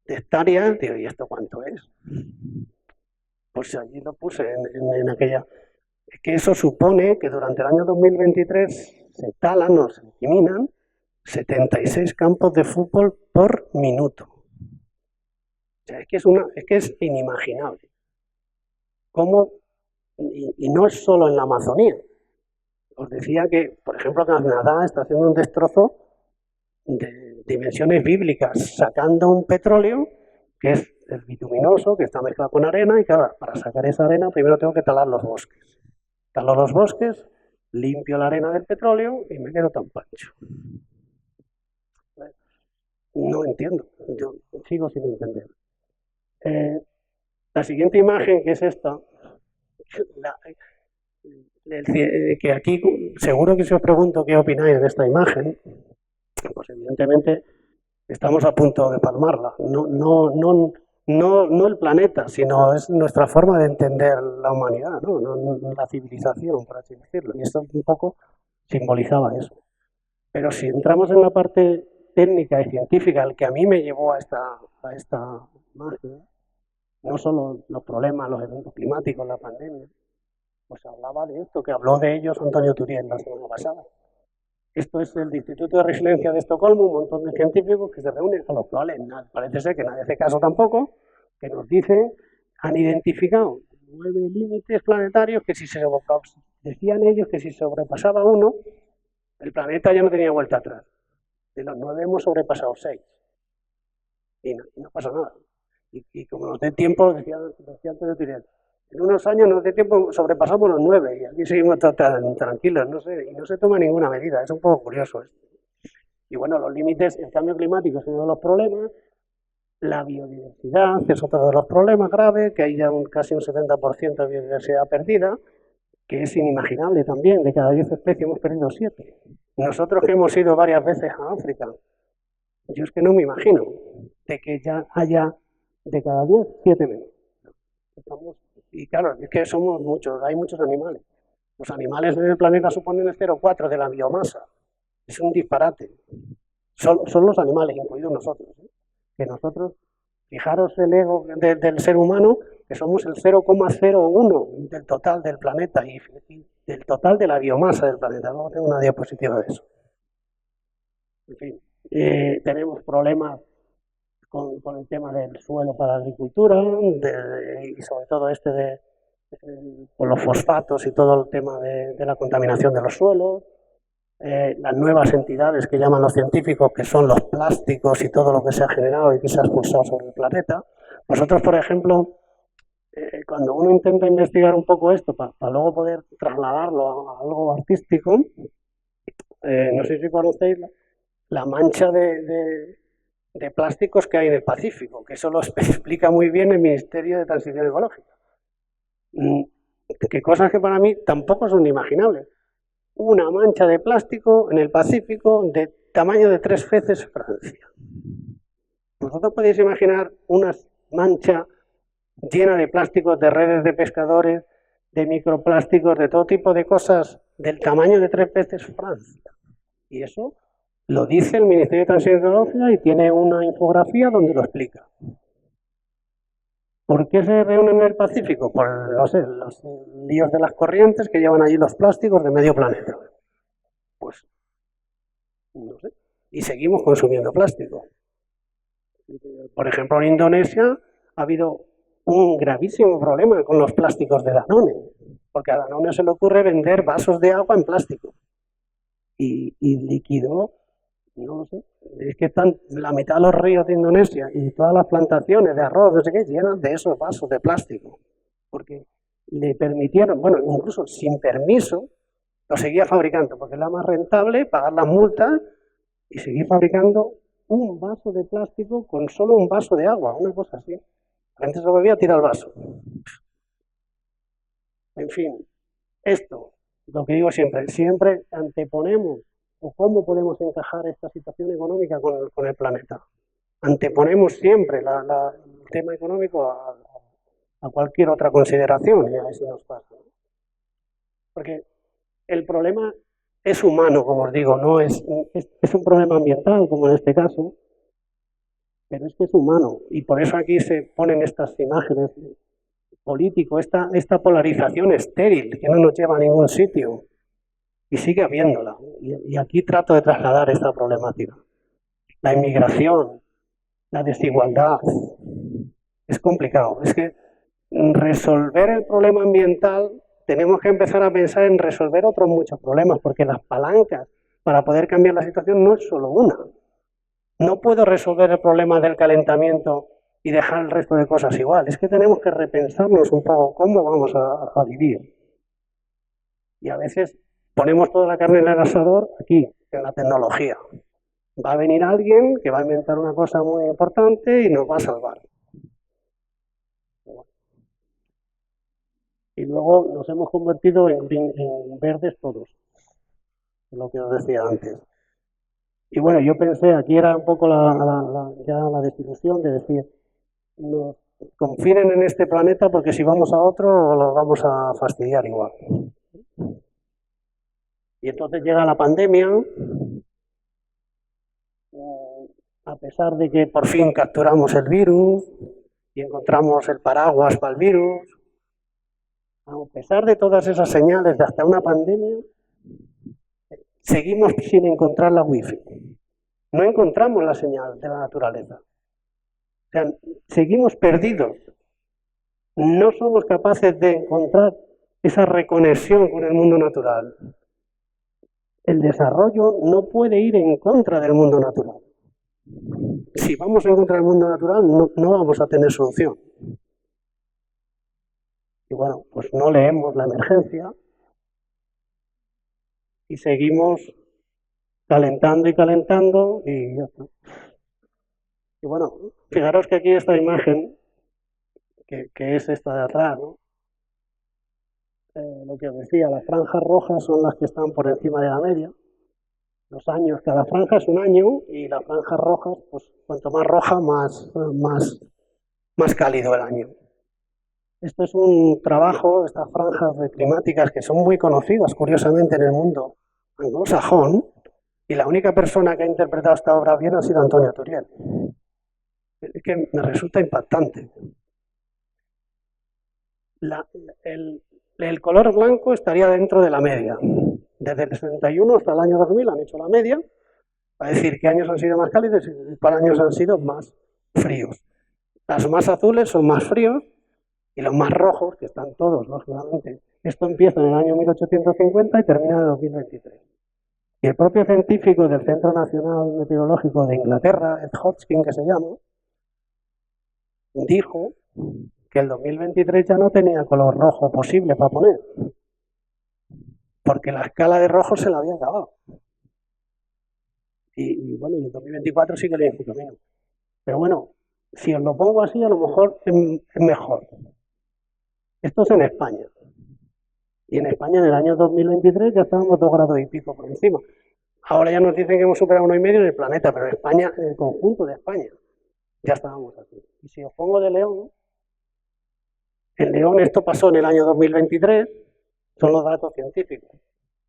de hectáreas, digo, ¿y esto cuánto es? Pues allí lo puse en aquella. Es que eso supone que durante el año 2023 se talan o se eliminan 76 campos de fútbol por minuto. O sea, es que es inimaginable. ¿Cómo? Y no es solo en la Amazonía. Os decía que, por ejemplo, Canadá está haciendo un destrozo de dimensiones bíblicas, sacando un petróleo que es el bituminoso, que está mezclado con arena, y claro, para sacar esa arena primero tengo que talar los bosques. Talo los bosques, limpio la arena del petróleo y me quedo tan pancho. No entiendo, yo sigo sin entender. La siguiente imagen, que es esta, que aquí seguro que si os pregunto qué opináis de esta imagen, pues evidentemente estamos a punto de palmarla. No el planeta, sino es nuestra forma de entender la humanidad, ¿no? La civilización, por así decirlo. Y esto un poco simbolizaba eso. Pero si entramos en la parte técnica y científica, el que a mí me llevó a esta imagen, no solo los problemas, los eventos climáticos, la pandemia, pues hablaba de esto, que habló de ellos Antonio Turiel la semana pasada. Esto es el Instituto de Resiliencia de Estocolmo, un montón de científicos que se reúnen, a los cuales parece ser que nadie hace caso tampoco, que nos dicen, han identificado 9 límites planetarios que decían ellos que si sobrepasaba uno, el planeta ya no tenía vuelta atrás. De los 9 hemos sobrepasado 6. Y no pasa nada. Y como nos dé tiempo, decía Antonio Turiel, en unos años nos dé tiempo, sobrepasamos los 9 y aquí seguimos tan tranquilos, y no se toma ninguna medida, es un poco curioso esto. Y bueno, los límites, el cambio climático es uno de los problemas, la biodiversidad es otro de los problemas graves, que hay ya casi un 70% de biodiversidad perdida, que es inimaginable también, de cada 10 especies hemos perdido 7. Nosotros que hemos ido varias veces a África, yo es que no me imagino de que ya haya de cada 10, 7 menos. Y claro, es que somos muchos, hay muchos animales. Los animales en el planeta suponen el 0,4 de la biomasa. Es un disparate. Son los animales, incluidos nosotros. Que nosotros, fijaros el ego del ser humano, que somos el 0,01 del total del planeta y del total de la biomasa del planeta. Luego tengo una diapositiva de eso. En fin, tenemos problemas con el tema del suelo para la agricultura y sobre todo con los fosfatos y todo el tema de la contaminación de los suelos, las nuevas entidades que llaman los científicos, que son los plásticos y todo lo que se ha generado y que se ha expulsado sobre el planeta. Nosotros, por ejemplo, cuando uno intenta investigar un poco esto para luego poder trasladarlo a algo artístico, no sé si conocéis la mancha de plásticos que hay en el Pacífico, que eso lo explica muy bien el Ministerio de Transición Ecológica. Que cosas que para mí tampoco son imaginables. Una mancha de plástico en el Pacífico de tamaño de 3 veces Francia. ¿Vosotros podéis imaginar una mancha llena de plásticos, de redes de pescadores, de microplásticos, de todo tipo de cosas del tamaño de 3 veces Francia? Y eso lo dice el Ministerio de Transición Ecológica y tiene una infografía donde lo explica. ¿Por qué se reúnen en el Pacífico? Por, no sé, los líos de las corrientes que llevan allí los plásticos de medio planeta. Pues, no sé. Y seguimos consumiendo plástico. Por ejemplo, en Indonesia ha habido un gravísimo problema con los plásticos de Danone, porque a Danone se le ocurre vender vasos de agua en plástico. Y liquidó, no lo sé, es que están la mitad de los ríos de Indonesia y todas las plantaciones de arroz, no sé qué, llenas de esos vasos de plástico, porque le permitieron, bueno, incluso sin permiso, lo seguía fabricando, porque era más rentable pagar las multas y seguir fabricando un vaso de plástico con solo un vaso de agua, una cosa así. La gente se lo bebía, tira el vaso. En fin, esto, lo que digo siempre anteponemos, o cómo podemos encajar esta situación económica con el planeta. Anteponemos siempre el tema económico a cualquier otra consideración, y a ver si nos pasa. Porque el problema es humano, como os digo, no es un problema ambiental, como en este caso, pero es que es humano, y por eso aquí se ponen estas imágenes político, esta polarización estéril que no nos lleva a ningún sitio, y sigue habiéndola. Y aquí trato de trasladar esta problemática. La inmigración, la desigualdad, es complicado. Es que resolver el problema ambiental, tenemos que empezar a pensar en resolver otros muchos problemas, porque las palancas para poder cambiar la situación no es solo una. No puedo resolver el problema del calentamiento y dejar el resto de cosas igual. Es que tenemos que repensarnos un poco cómo vamos a vivir. Y a veces ponemos toda la carne en el asador aquí, en la tecnología. Va a venir alguien que va a inventar una cosa muy importante y nos va a salvar. Y luego nos hemos convertido en verdes todos, lo que os decía antes. Y bueno, yo pensé, aquí era un poco ya la desilusión de decir, nos confinen en este planeta porque si vamos a otro los vamos a fastidiar igual. Y entonces llega la pandemia, a pesar de que por fin capturamos el virus y encontramos el paraguas para el virus, a pesar de todas esas señales de hasta una pandemia, seguimos sin encontrar la wifi. No encontramos la señal de la naturaleza. O sea, seguimos perdidos. No somos capaces de encontrar esa reconexión con el mundo natural. El desarrollo no puede ir en contra del mundo natural. Si vamos en contra del mundo natural, no vamos a tener solución. Y bueno, pues no leemos la emergencia y seguimos calentando y calentando y ya está. Y bueno, fijaros que aquí esta imagen, que es esta de atrás, ¿no? Lo que os decía, las franjas rojas son las que están por encima de la media. Los años, cada franja es un año y las franjas rojas, pues cuanto más roja, más cálido el año. Esto es un trabajo, estas franjas climáticas que son muy conocidas, curiosamente, en el mundo anglosajón, y la única persona que ha interpretado esta obra bien ha sido Antonio Turiel. Es que me resulta impactante. El color blanco estaría dentro de la media. Desde el 61 hasta el año 2000 han hecho la media, para decir qué años han sido más cálidos y cuáles años han sido más fríos. Los más azules son más fríos y los más rojos, que están todos, lógicamente. Esto empieza en el año 1850 y termina en el 2023. Y el propio científico del Centro Nacional Meteorológico de Inglaterra, Ed Hodgkin, que se llama, dijo que el 2023 ya no tenía color rojo posible para poner, porque la escala de rojo se la había acabado. Y bueno, y el 2024 sí que le dice menos. Pero bueno, si os lo pongo así, a lo mejor es mejor. Esto es en España. Y en España en el año 2023 ya estábamos 2 grados y pico por encima. Ahora ya nos dicen que hemos superado 1,5 en el planeta, pero en España, en el conjunto de España, ya estábamos así. Y si os pongo de León, en León esto pasó en el año 2023, son los datos científicos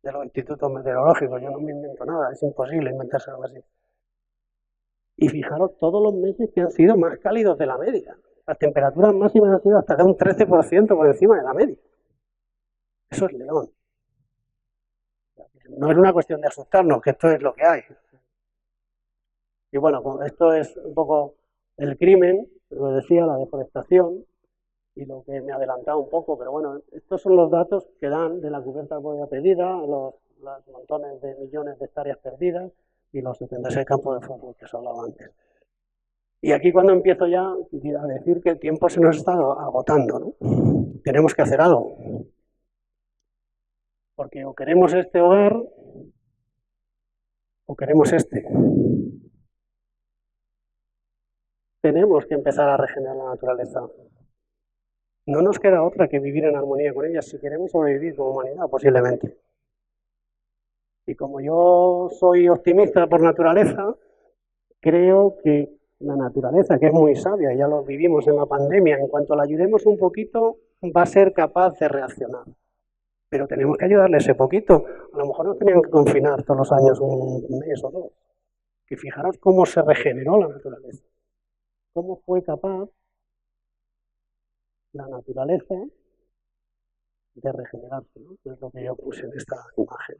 de los institutos meteorológicos. Yo no me invento nada, es imposible inventarse algo así. Y fijaros todos los meses que han sido más cálidos de la media. Las temperaturas máximas han sido hasta de un 13% por encima de la media. Eso es León. No es una cuestión de asustarnos, que esto es lo que hay. Y bueno, esto es un poco el crimen, lo decía, la deforestación, y lo que me he adelantado un poco, pero bueno, estos son los datos que dan de la cubierta arbórea perdida, los montones de millones de hectáreas perdidas y los 76 campos de fútbol que os hablaba antes. Y aquí cuando empiezo ya a decir que el tiempo se nos está agotando, ¿no? Tenemos que hacer algo. Porque o queremos este hogar o queremos este. Tenemos que empezar a regenerar la naturaleza. No nos queda otra que vivir en armonía con ella si queremos sobrevivir como humanidad, posiblemente. Y como yo soy optimista por naturaleza, creo que la naturaleza, que es muy sabia, ya lo vivimos en la pandemia, en cuanto la ayudemos un poquito, va a ser capaz de reaccionar. Pero tenemos que ayudarle ese poquito. A lo mejor nos tenían que confinar todos los años un mes o 2. Que fijaros cómo se regeneró la naturaleza. Cómo fue capaz la naturaleza de regenerarse, ¿no? Es lo que yo puse en esta imagen.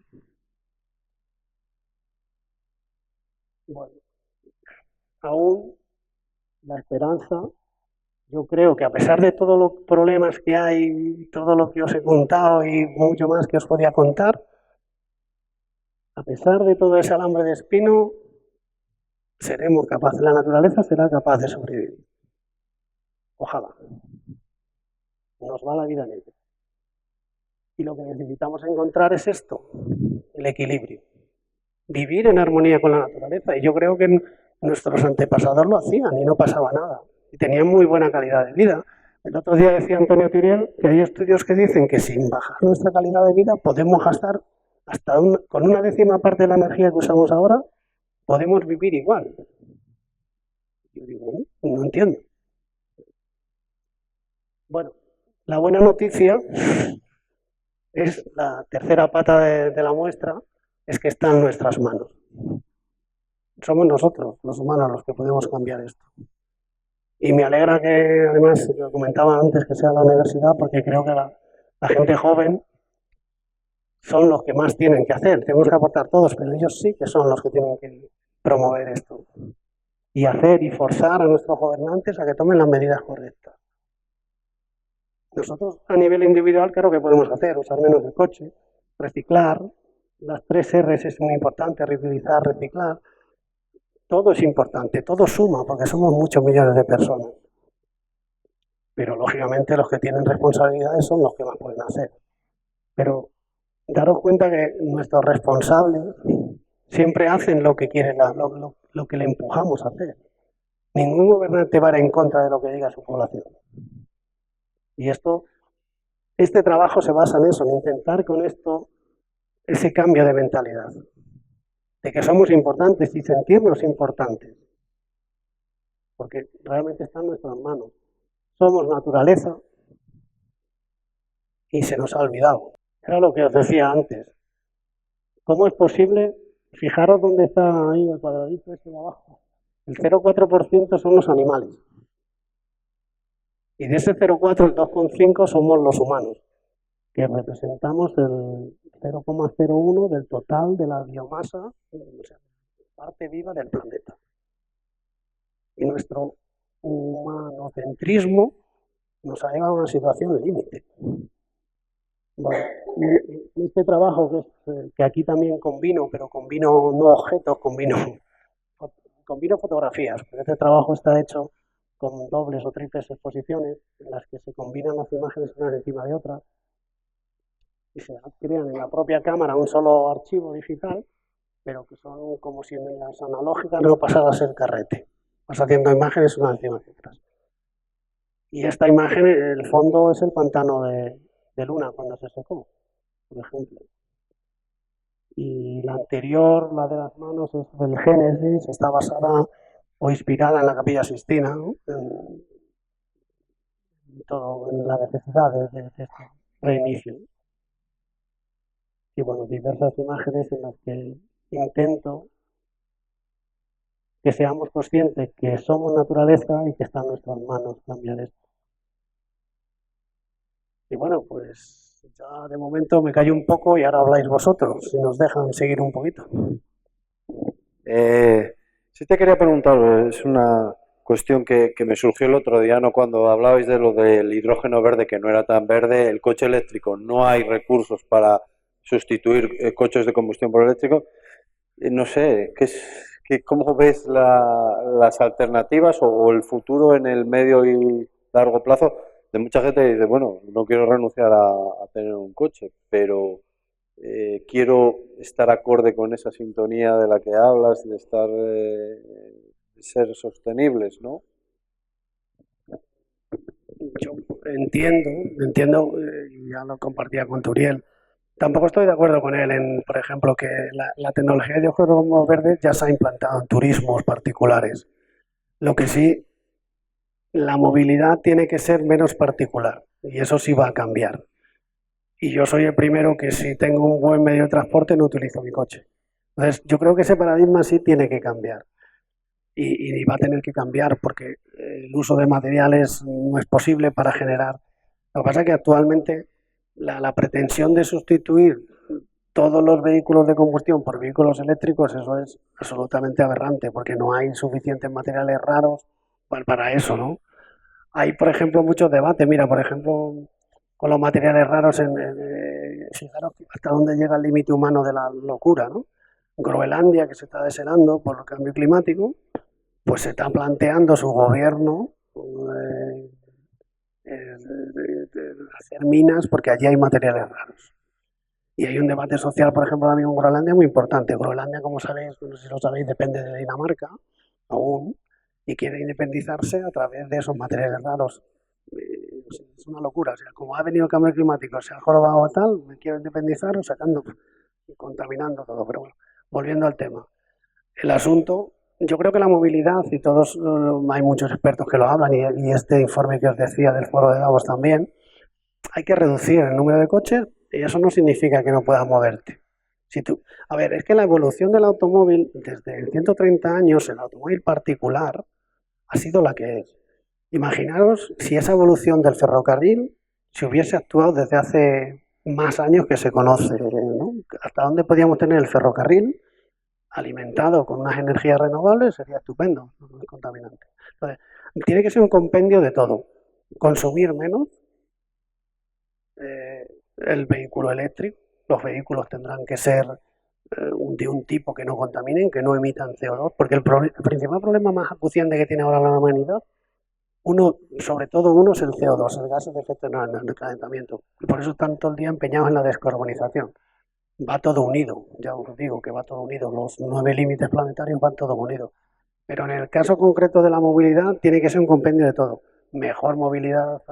Bueno, aún la esperanza, yo creo que a pesar de todos los problemas que hay, todo lo que os he contado y mucho más que os podía contar, a pesar de todo ese alambre de espino, seremos capaces, la naturaleza será capaz de sobrevivir. Ojalá. Nos va la vida en ello. Y lo que necesitamos encontrar es esto, el equilibrio. Vivir en armonía con la naturaleza. Y yo creo que nuestros antepasados lo hacían y no pasaba nada. Y tenían muy buena calidad de vida. El otro día decía Antonio Turiel que hay estudios que dicen que sin bajar nuestra calidad de vida podemos gastar hasta con una 10ª parte de la energía que usamos ahora, podemos vivir igual. Yo digo, no entiendo. Bueno, la buena noticia es la tercera pata de la muestra, es que está en nuestras manos. Somos nosotros, los humanos, los que podemos cambiar esto. Y me alegra que, además, lo comentaba antes, que sea la universidad, porque creo que la gente joven son los que más tienen que hacer. Tenemos que aportar todos, pero ellos sí que son los que tienen que promover esto. Y hacer y forzar a nuestros gobernantes a que tomen las medidas correctas. Nosotros, a nivel individual, claro que podemos hacer, usar menos el coche, reciclar, las 3 R's es muy importante, reutilizar, reciclar. Todo es importante, todo suma, porque somos muchos millones de personas. Pero, lógicamente, los que tienen responsabilidades son los que más pueden hacer. Pero daros cuenta que nuestros responsables siempre hacen lo que quieren, lo que le empujamos a hacer. Ningún gobernante va a ir en contra de lo que diga su población. Y este trabajo se basa en eso, en intentar con esto ese cambio de mentalidad. De que somos importantes y sentirnos importantes. Porque realmente está en nuestras manos. Somos naturaleza y se nos ha olvidado. Era lo que os decía antes. ¿Cómo es posible? Fijaros dónde está ahí el cuadradito ese de abajo. El 0,4% son los animales. Y de ese 0,4, el 2,5 somos los humanos, que representamos el 0,01 del total de la biomasa, o sea, parte viva del planeta. Y nuestro humanocentrismo nos ha llevado a una situación límite. Bueno, este trabajo que aquí también combino, pero combino no objetos, combino fotografías, porque este trabajo está hecho con dobles o triples exposiciones en las que se combinan las imágenes unas encima de otras y se crean en la propia cámara un solo archivo digital, pero que son como si en las analógicas no pasara a ser carrete. Vas haciendo imágenes unas encima de otras. Y esta imagen, el fondo es el pantano de Luna cuando se secó, por ejemplo. Y la anterior, la de las manos, es del Génesis, está basada o inspirada en la Capilla Sixtina, ¿no? En la necesidad de este reinicio. Y bueno, diversas imágenes en las que intento que seamos conscientes que somos naturaleza y que está en nuestras manos cambiar esto. Y bueno, pues ya de momento me callo un poco y ahora habláis vosotros, si nos dejan seguir un poquito. Sí te quería preguntar, es una cuestión que me surgió el otro día, ¿no? Cuando hablabais de lo del hidrógeno verde, que no era tan verde, el coche eléctrico, no hay recursos para sustituir coches de combustión por eléctrico. No sé, ¿cómo ves las alternativas o el futuro en el medio y largo plazo? De mucha gente que dice, bueno, no quiero renunciar a tener un coche, pero quiero estar acorde con esa sintonía de la que hablas, de ser sostenibles, ¿no? Yo entiendo, y ya lo compartía con Turiel. Tampoco estoy de acuerdo con él en, por ejemplo, que la tecnología de hidrógeno verde ya se ha implantado en turismos particulares. Lo que sí, la movilidad tiene que ser menos particular y eso sí va a cambiar. Y yo soy el primero que si tengo un buen medio de transporte no utilizo mi coche. Entonces, yo creo que ese paradigma sí tiene que cambiar. Y va a tener que cambiar porque el uso de materiales no es posible para generar. Lo que pasa es que actualmente la pretensión de sustituir todos los vehículos de combustión por vehículos eléctricos, eso es absolutamente aberrante porque no hay suficientes materiales raros para eso, ¿no? Hay, por ejemplo, muchos debates. Mira, por ejemplo, con los materiales raros, fijaros hasta dónde llega el límite humano de la locura, ¿no? Groenlandia, que se está deshelando por el cambio climático, pues se está planteando su gobierno hacer minas porque allí hay materiales raros. Y hay un debate social, por ejemplo, ahora mismo en Groenlandia muy importante. Groenlandia, como sabéis, no sé si lo sabéis, depende de Dinamarca aún y quiere independizarse a través de esos materiales raros. Es una locura. O sea, como ha venido el cambio climático, se ha jorobado o tal, me quiero independizar sacando y contaminando todo. Pero bueno, volviendo al tema. El asunto, yo creo que la movilidad, y todos, hay muchos expertos que lo hablan, y este informe que os decía del foro de Davos también, hay que reducir el número de coches y eso no significa que no puedas moverte. A ver, es que la evolución del automóvil, desde 130 años, el automóvil particular ha sido la que es. Imaginaros si esa evolución del ferrocarril se hubiese actuado desde hace más años que se conoce, ¿no? Hasta dónde podíamos tener el ferrocarril alimentado con unas energías renovables sería estupendo, no es contaminante. Entonces, tiene que ser un compendio de todo. Consumir menos, el vehículo eléctrico, los vehículos tendrán que ser de un tipo que no contaminen, que no emitan CO2, porque el principal problema más acuciante que tiene ahora la humanidad, sobre todo uno es el CO2, el gas de efecto de calentamiento. Y por eso están todo el día empeñados en la descarbonización. Va todo unido, ya os digo que va todo unido, los 9 límites planetarios van todos unidos. Pero en el caso concreto de la movilidad tiene que ser un compendio de todo. Mejor movilidad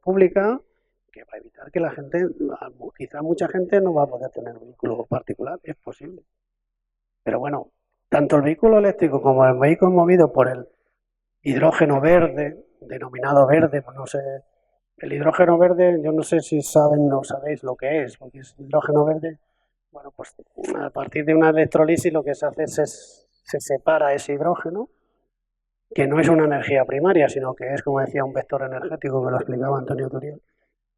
pública, que va a evitar que la gente, quizá mucha gente no va a poder tener un vehículo particular, es posible. Pero bueno, tanto el vehículo eléctrico como el vehículo movido por el hidrógeno verde, denominado verde, pues no sé, el hidrógeno verde, yo no sé si saben o sabéis lo que es, porque es hidrógeno verde, bueno, pues a partir de una electrolisis lo que se hace es se separa ese hidrógeno, que no es una energía primaria, sino que es, como decía, un vector energético, que lo explicaba Antonio Turiel.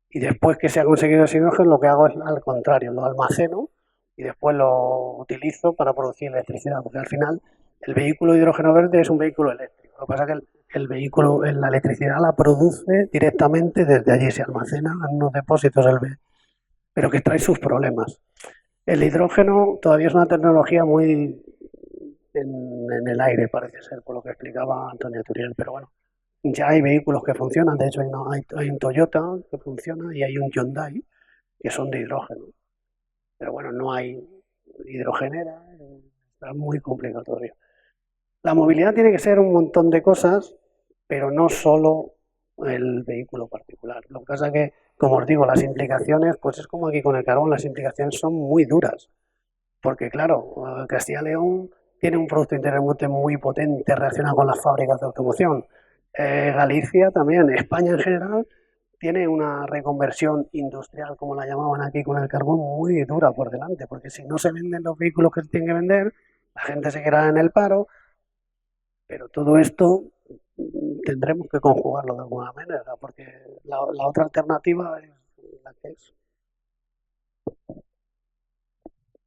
Y después que se ha conseguido ese hidrógeno, lo que hago es al contrario, lo almaceno y después lo utilizo para producir electricidad, porque al final el vehículo de hidrógeno verde es un vehículo eléctrico. Lo que pasa es que el vehículo, la electricidad la produce directamente desde allí, se almacena en unos depósitos, pero que trae sus problemas. El hidrógeno todavía es una tecnología muy en el aire, parece ser, por lo que explicaba Antonio Turiel, pero bueno, Ya hay vehículos que funcionan, de hecho hay un Toyota que funciona y hay un Hyundai que son de hidrógeno. Pero bueno, no hay hidrogenera, está muy complicado todavía. La movilidad tiene que ser un montón de cosas, pero no solo el vehículo particular. Lo que pasa es que, como os digo, las implicaciones, pues es como aquí con el carbón, las implicaciones son muy duras. Porque claro, Castilla y León tiene un Producto Interior Bruto muy potente relacionado con las fábricas de automoción. Galicia también, España en general, tiene una reconversión industrial, como la llamaban aquí con el carbón, muy dura por delante, porque si no se venden los vehículos que se tienen que vender, la gente se quedará en el paro, pero todo esto tendremos que conjugarlo de alguna manera, porque la otra alternativa es la que es.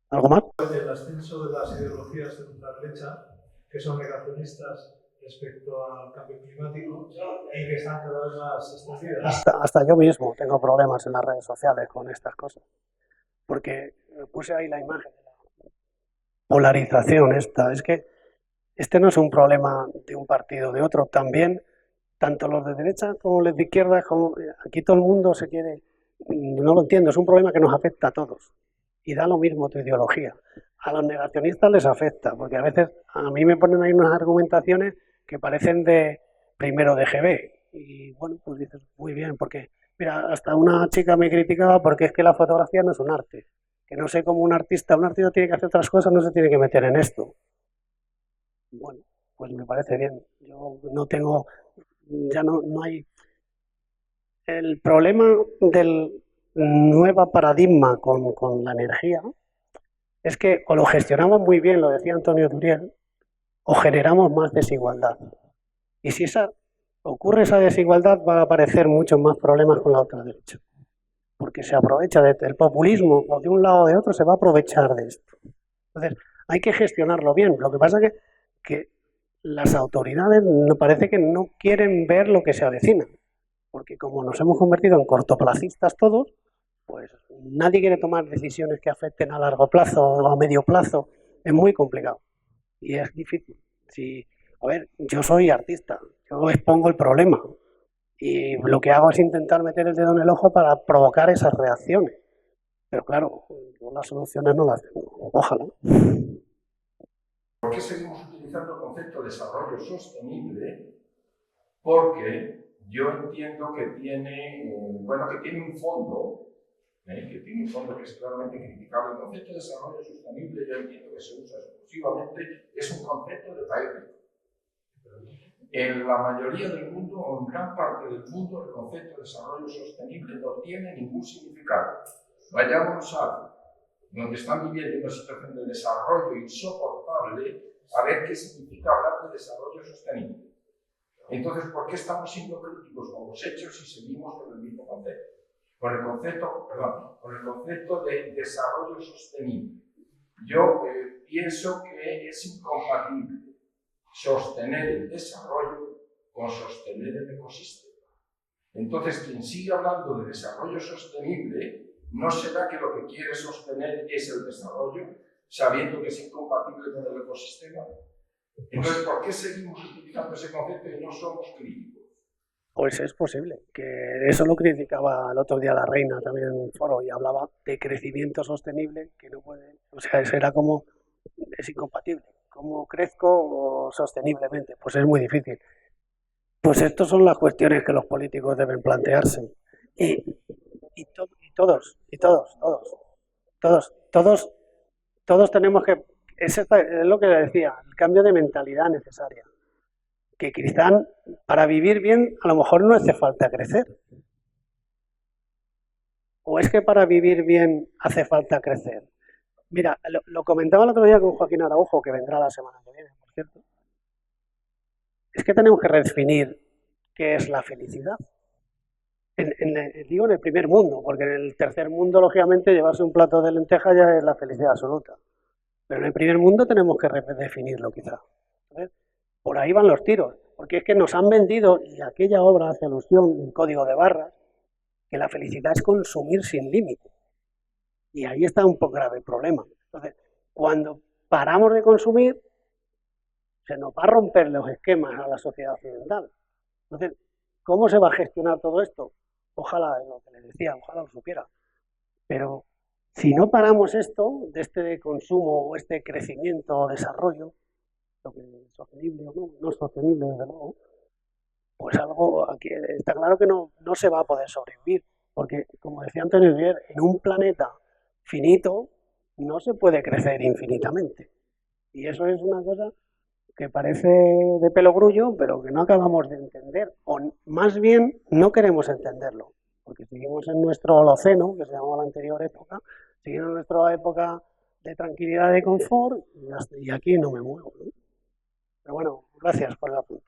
¿Algo más? El ascenso de las ideologías de ultraderecha, que son negacionistas respecto al cambio climático y que están cada vez más extendidas. Hasta yo mismo tengo problemas en las redes sociales con estas cosas, porque puse ahí la imagen de la polarización esta. Es que este no es un problema de un partido o de otro, también tanto los de derecha como los de izquierda, como aquí todo el mundo se quiere, no lo entiendo, es un problema que nos afecta a todos y da lo mismo tu ideología. A los negacionistas les afecta, porque a veces a mí me ponen ahí unas argumentaciones que parecen de primero de GB y bueno, pues dices, muy bien, porque mira, hasta una chica me criticaba porque es que la fotografía no es un arte, que no sé cómo un artista tiene que hacer otras cosas, no se tiene que meter en esto. Bueno, pues me parece bien. Yo no tengo, ya no hay. El problema del nuevo paradigma con la energía es que o lo gestionamos muy bien, lo decía Antonio Turiel, o generamos más desigualdad. Y si ocurre esa desigualdad, van a aparecer muchos más problemas con la ultraderecha. Porque se aprovecha del populismo, o de un lado o de otro, se va a aprovechar de esto. Entonces, hay que gestionarlo bien. Lo que pasa es que las autoridades parece que no quieren ver lo que se avecina, porque como nos hemos convertido en cortoplacistas todos, pues nadie quiere tomar decisiones que afecten a largo plazo o a medio plazo. Es muy complicado y es difícil. A ver, yo soy artista, yo expongo el problema y lo que hago es intentar meter el dedo en el ojo para provocar esas reacciones. Pero claro, las soluciones no las tengo. Ojalá. ¿Por qué seguimos utilizando el concepto de desarrollo sostenible? Porque yo entiendo que tiene un fondo, que es claramente criticable. El concepto de desarrollo sostenible, yo entiendo que se usa exclusivamente, es un concepto de país rico. En la mayoría del mundo, o en gran parte del mundo, el concepto de desarrollo sostenible no tiene ningún significado. Vayámonos a donde están viviendo una situación de desarrollo insoportable, a ver qué significa hablar de desarrollo sostenible. Entonces, ¿por qué estamos siendo críticos con los hechos si seguimos con el mismo concepto? Con el concepto de desarrollo sostenible. Yo pienso que es incompatible sostener el desarrollo con sostener el ecosistema. Entonces, quien sigue hablando de desarrollo sostenible, ¿no será que lo que quiere sostener es el desarrollo, sabiendo que es incompatible con el ecosistema? Entonces, ¿por qué seguimos utilizando ese concepto y no somos críticos? Pues es posible, que eso lo criticaba el otro día la Reina también en un foro y hablaba de crecimiento sostenible, que no puede, o sea, eso era como, es incompatible. ¿Cómo crezco sosteniblemente? Pues es muy difícil. Pues estas son las cuestiones que los políticos deben plantearse. Todos tenemos que, es lo que decía, el cambio de mentalidad necesaria. Que quizá para vivir bien a lo mejor no hace falta crecer. ¿O es que para vivir bien hace falta crecer? Mira, lo comentaba el otro día con Joaquín Araujo, que vendrá la semana que viene, por cierto. Es que tenemos que redefinir qué es la felicidad. Digo en el primer mundo, porque en el tercer mundo, lógicamente, llevarse un plato de lentejas ya es la felicidad absoluta. Pero en el primer mundo tenemos que redefinirlo, quizá. ¿Ves? Por ahí van los tiros, porque es que nos han vendido, y aquella obra hace alusión, el código de barras, que la felicidad es consumir sin límite. Y ahí está un poco grave el problema. Entonces, cuando paramos de consumir, se nos va a romper los esquemas a la sociedad occidental. Entonces, ¿cómo se va a gestionar todo esto? Ojalá, lo que les decía, ojalá lo supiera. Pero si no paramos esto, de este consumo o este crecimiento o desarrollo, lo que es sostenible o no es sostenible, desde luego, pues algo aquí está claro que no se va a poder sobrevivir. Porque, como decía Antonio Rivière, en un planeta finito no se puede crecer infinitamente. Y eso es una cosa que parece de pelogrullo, pero que no acabamos de entender, o más bien no queremos entenderlo, porque seguimos en nuestro holoceno, que se llamaba la anterior época, seguimos en nuestra época de tranquilidad, de confort, y aquí no me muevo, ¿no? Pero bueno, gracias por el apunte.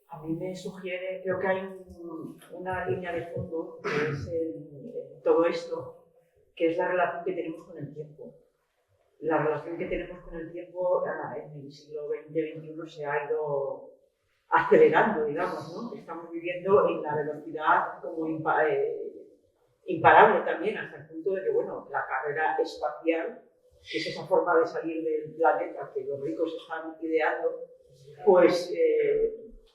A mí me sugiere, creo que hay una línea de fondo que es todo esto, que es la relación que tenemos con el tiempo. La relación que tenemos con el tiempo en el siglo XX-XXI se ha ido acelerando, digamos, ¿no? Estamos viviendo en la velocidad como imparable también, hasta el punto de que, bueno, la carrera espacial, que es esa forma de salir del planeta que los ricos están ideando, pues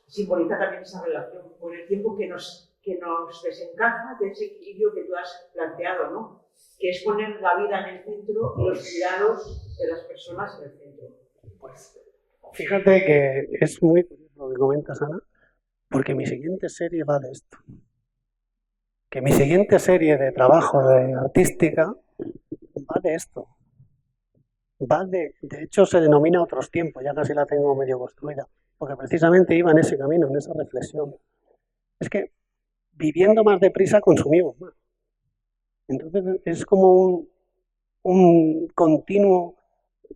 simboliza también esa relación con el tiempo que nos desencaja de ese equilibrio que tú has planteado, ¿no? Que es poner la vida en el centro y los cuidados de las personas en el centro. Pues fíjate que es muy curioso lo que comentas, Ana, porque mi siguiente serie va de esto. Que mi siguiente serie de trabajo de artística va de esto. De hecho se denomina Otros tiempos, ya casi la tengo medio construida, porque precisamente iba en ese camino, en esa reflexión. Es que viviendo más deprisa consumimos más. Entonces es como un continuo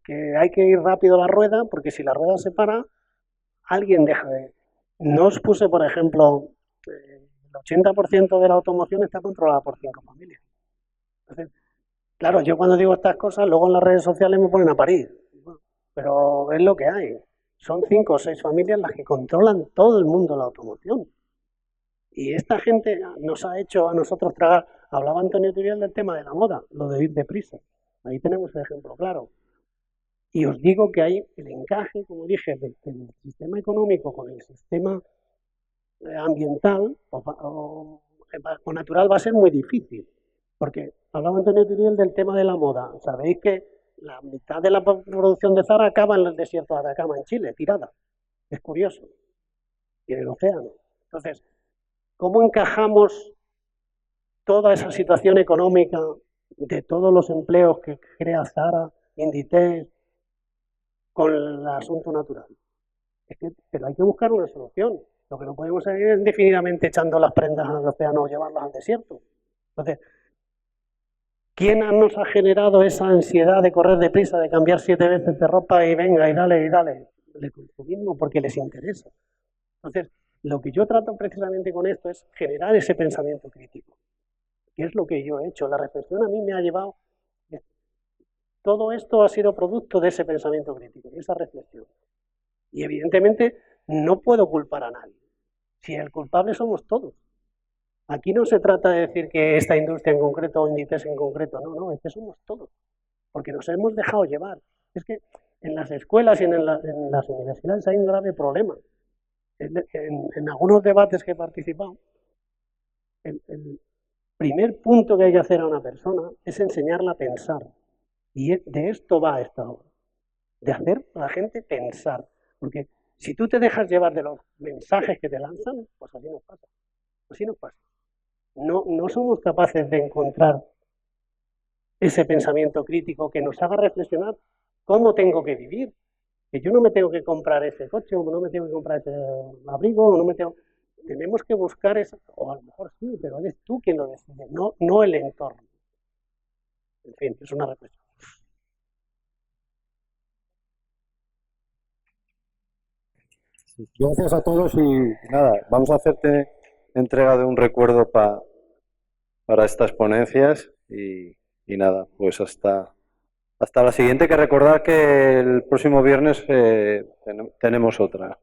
que hay que ir rápido a la rueda, porque si la rueda se para, alguien deja de... No os puse, por ejemplo, el 80% de la automoción está controlada por 5 familias. Entonces, claro, yo cuando digo estas cosas, luego en las redes sociales me ponen a parir. Pero es lo que hay. Son 5 o 6 familias las que controlan todo el mundo la automoción. Y esta gente nos ha hecho a nosotros tragar. Hablaba Antonio Turiel del tema de la moda, lo de ir deprisa. Ahí tenemos el ejemplo claro. Y os digo que hay el encaje, como dije, del sistema económico con el sistema ambiental o natural va a ser muy difícil. Porque hablaba Antonio Turiel del tema de la moda. Sabéis que la mitad de la producción de Zara acaba en el desierto de Atacama, en Chile, tirada. Es curioso. Y en el océano. Entonces, ¿cómo encajamos toda esa situación económica de todos los empleos que crea Zara, Inditex, con el asunto natural? Pero hay que buscar una solución. Lo que no podemos seguir es indefinidamente echando las prendas al océano o llevarlas al desierto. Entonces, ¿quién nos ha generado esa ansiedad de correr deprisa, de cambiar 7 veces de ropa y venga y dale y dale? El consumismo, porque les interesa. Entonces, lo que yo trato precisamente con esto es generar ese pensamiento crítico, que es lo que yo he hecho. La reflexión a mí me ha llevado... Todo esto ha sido producto de ese pensamiento crítico, de esa reflexión. Y evidentemente no puedo culpar a nadie. Si el culpable somos todos. Aquí no se trata de decir que esta industria en concreto o Inditex en concreto, no, es que somos todos. Porque nos hemos dejado llevar. Es que en las escuelas y en las universidades hay un grave problema. En algunos debates que he participado, el primer punto que hay que hacer a una persona es enseñarla a pensar. Y de esto va esta obra, de hacer a la gente pensar. Porque si tú te dejas llevar de los mensajes que te lanzan, pues así nos pasa. Así nos pasa. No somos capaces de encontrar ese pensamiento crítico que nos haga reflexionar cómo tengo que vivir. Que yo no me tengo que comprar ese coche, o no me tengo que comprar ese abrigo, o no me tengo... Tenemos que buscar eso, o a lo mejor sí, pero eres tú quien lo decide, no el entorno. En fin, es una reflexión. Gracias a todos y nada, vamos a hacerte entrega de un recuerdo para estas ponencias y nada, pues hasta la siguiente, que recordar que el próximo viernes tenemos otra.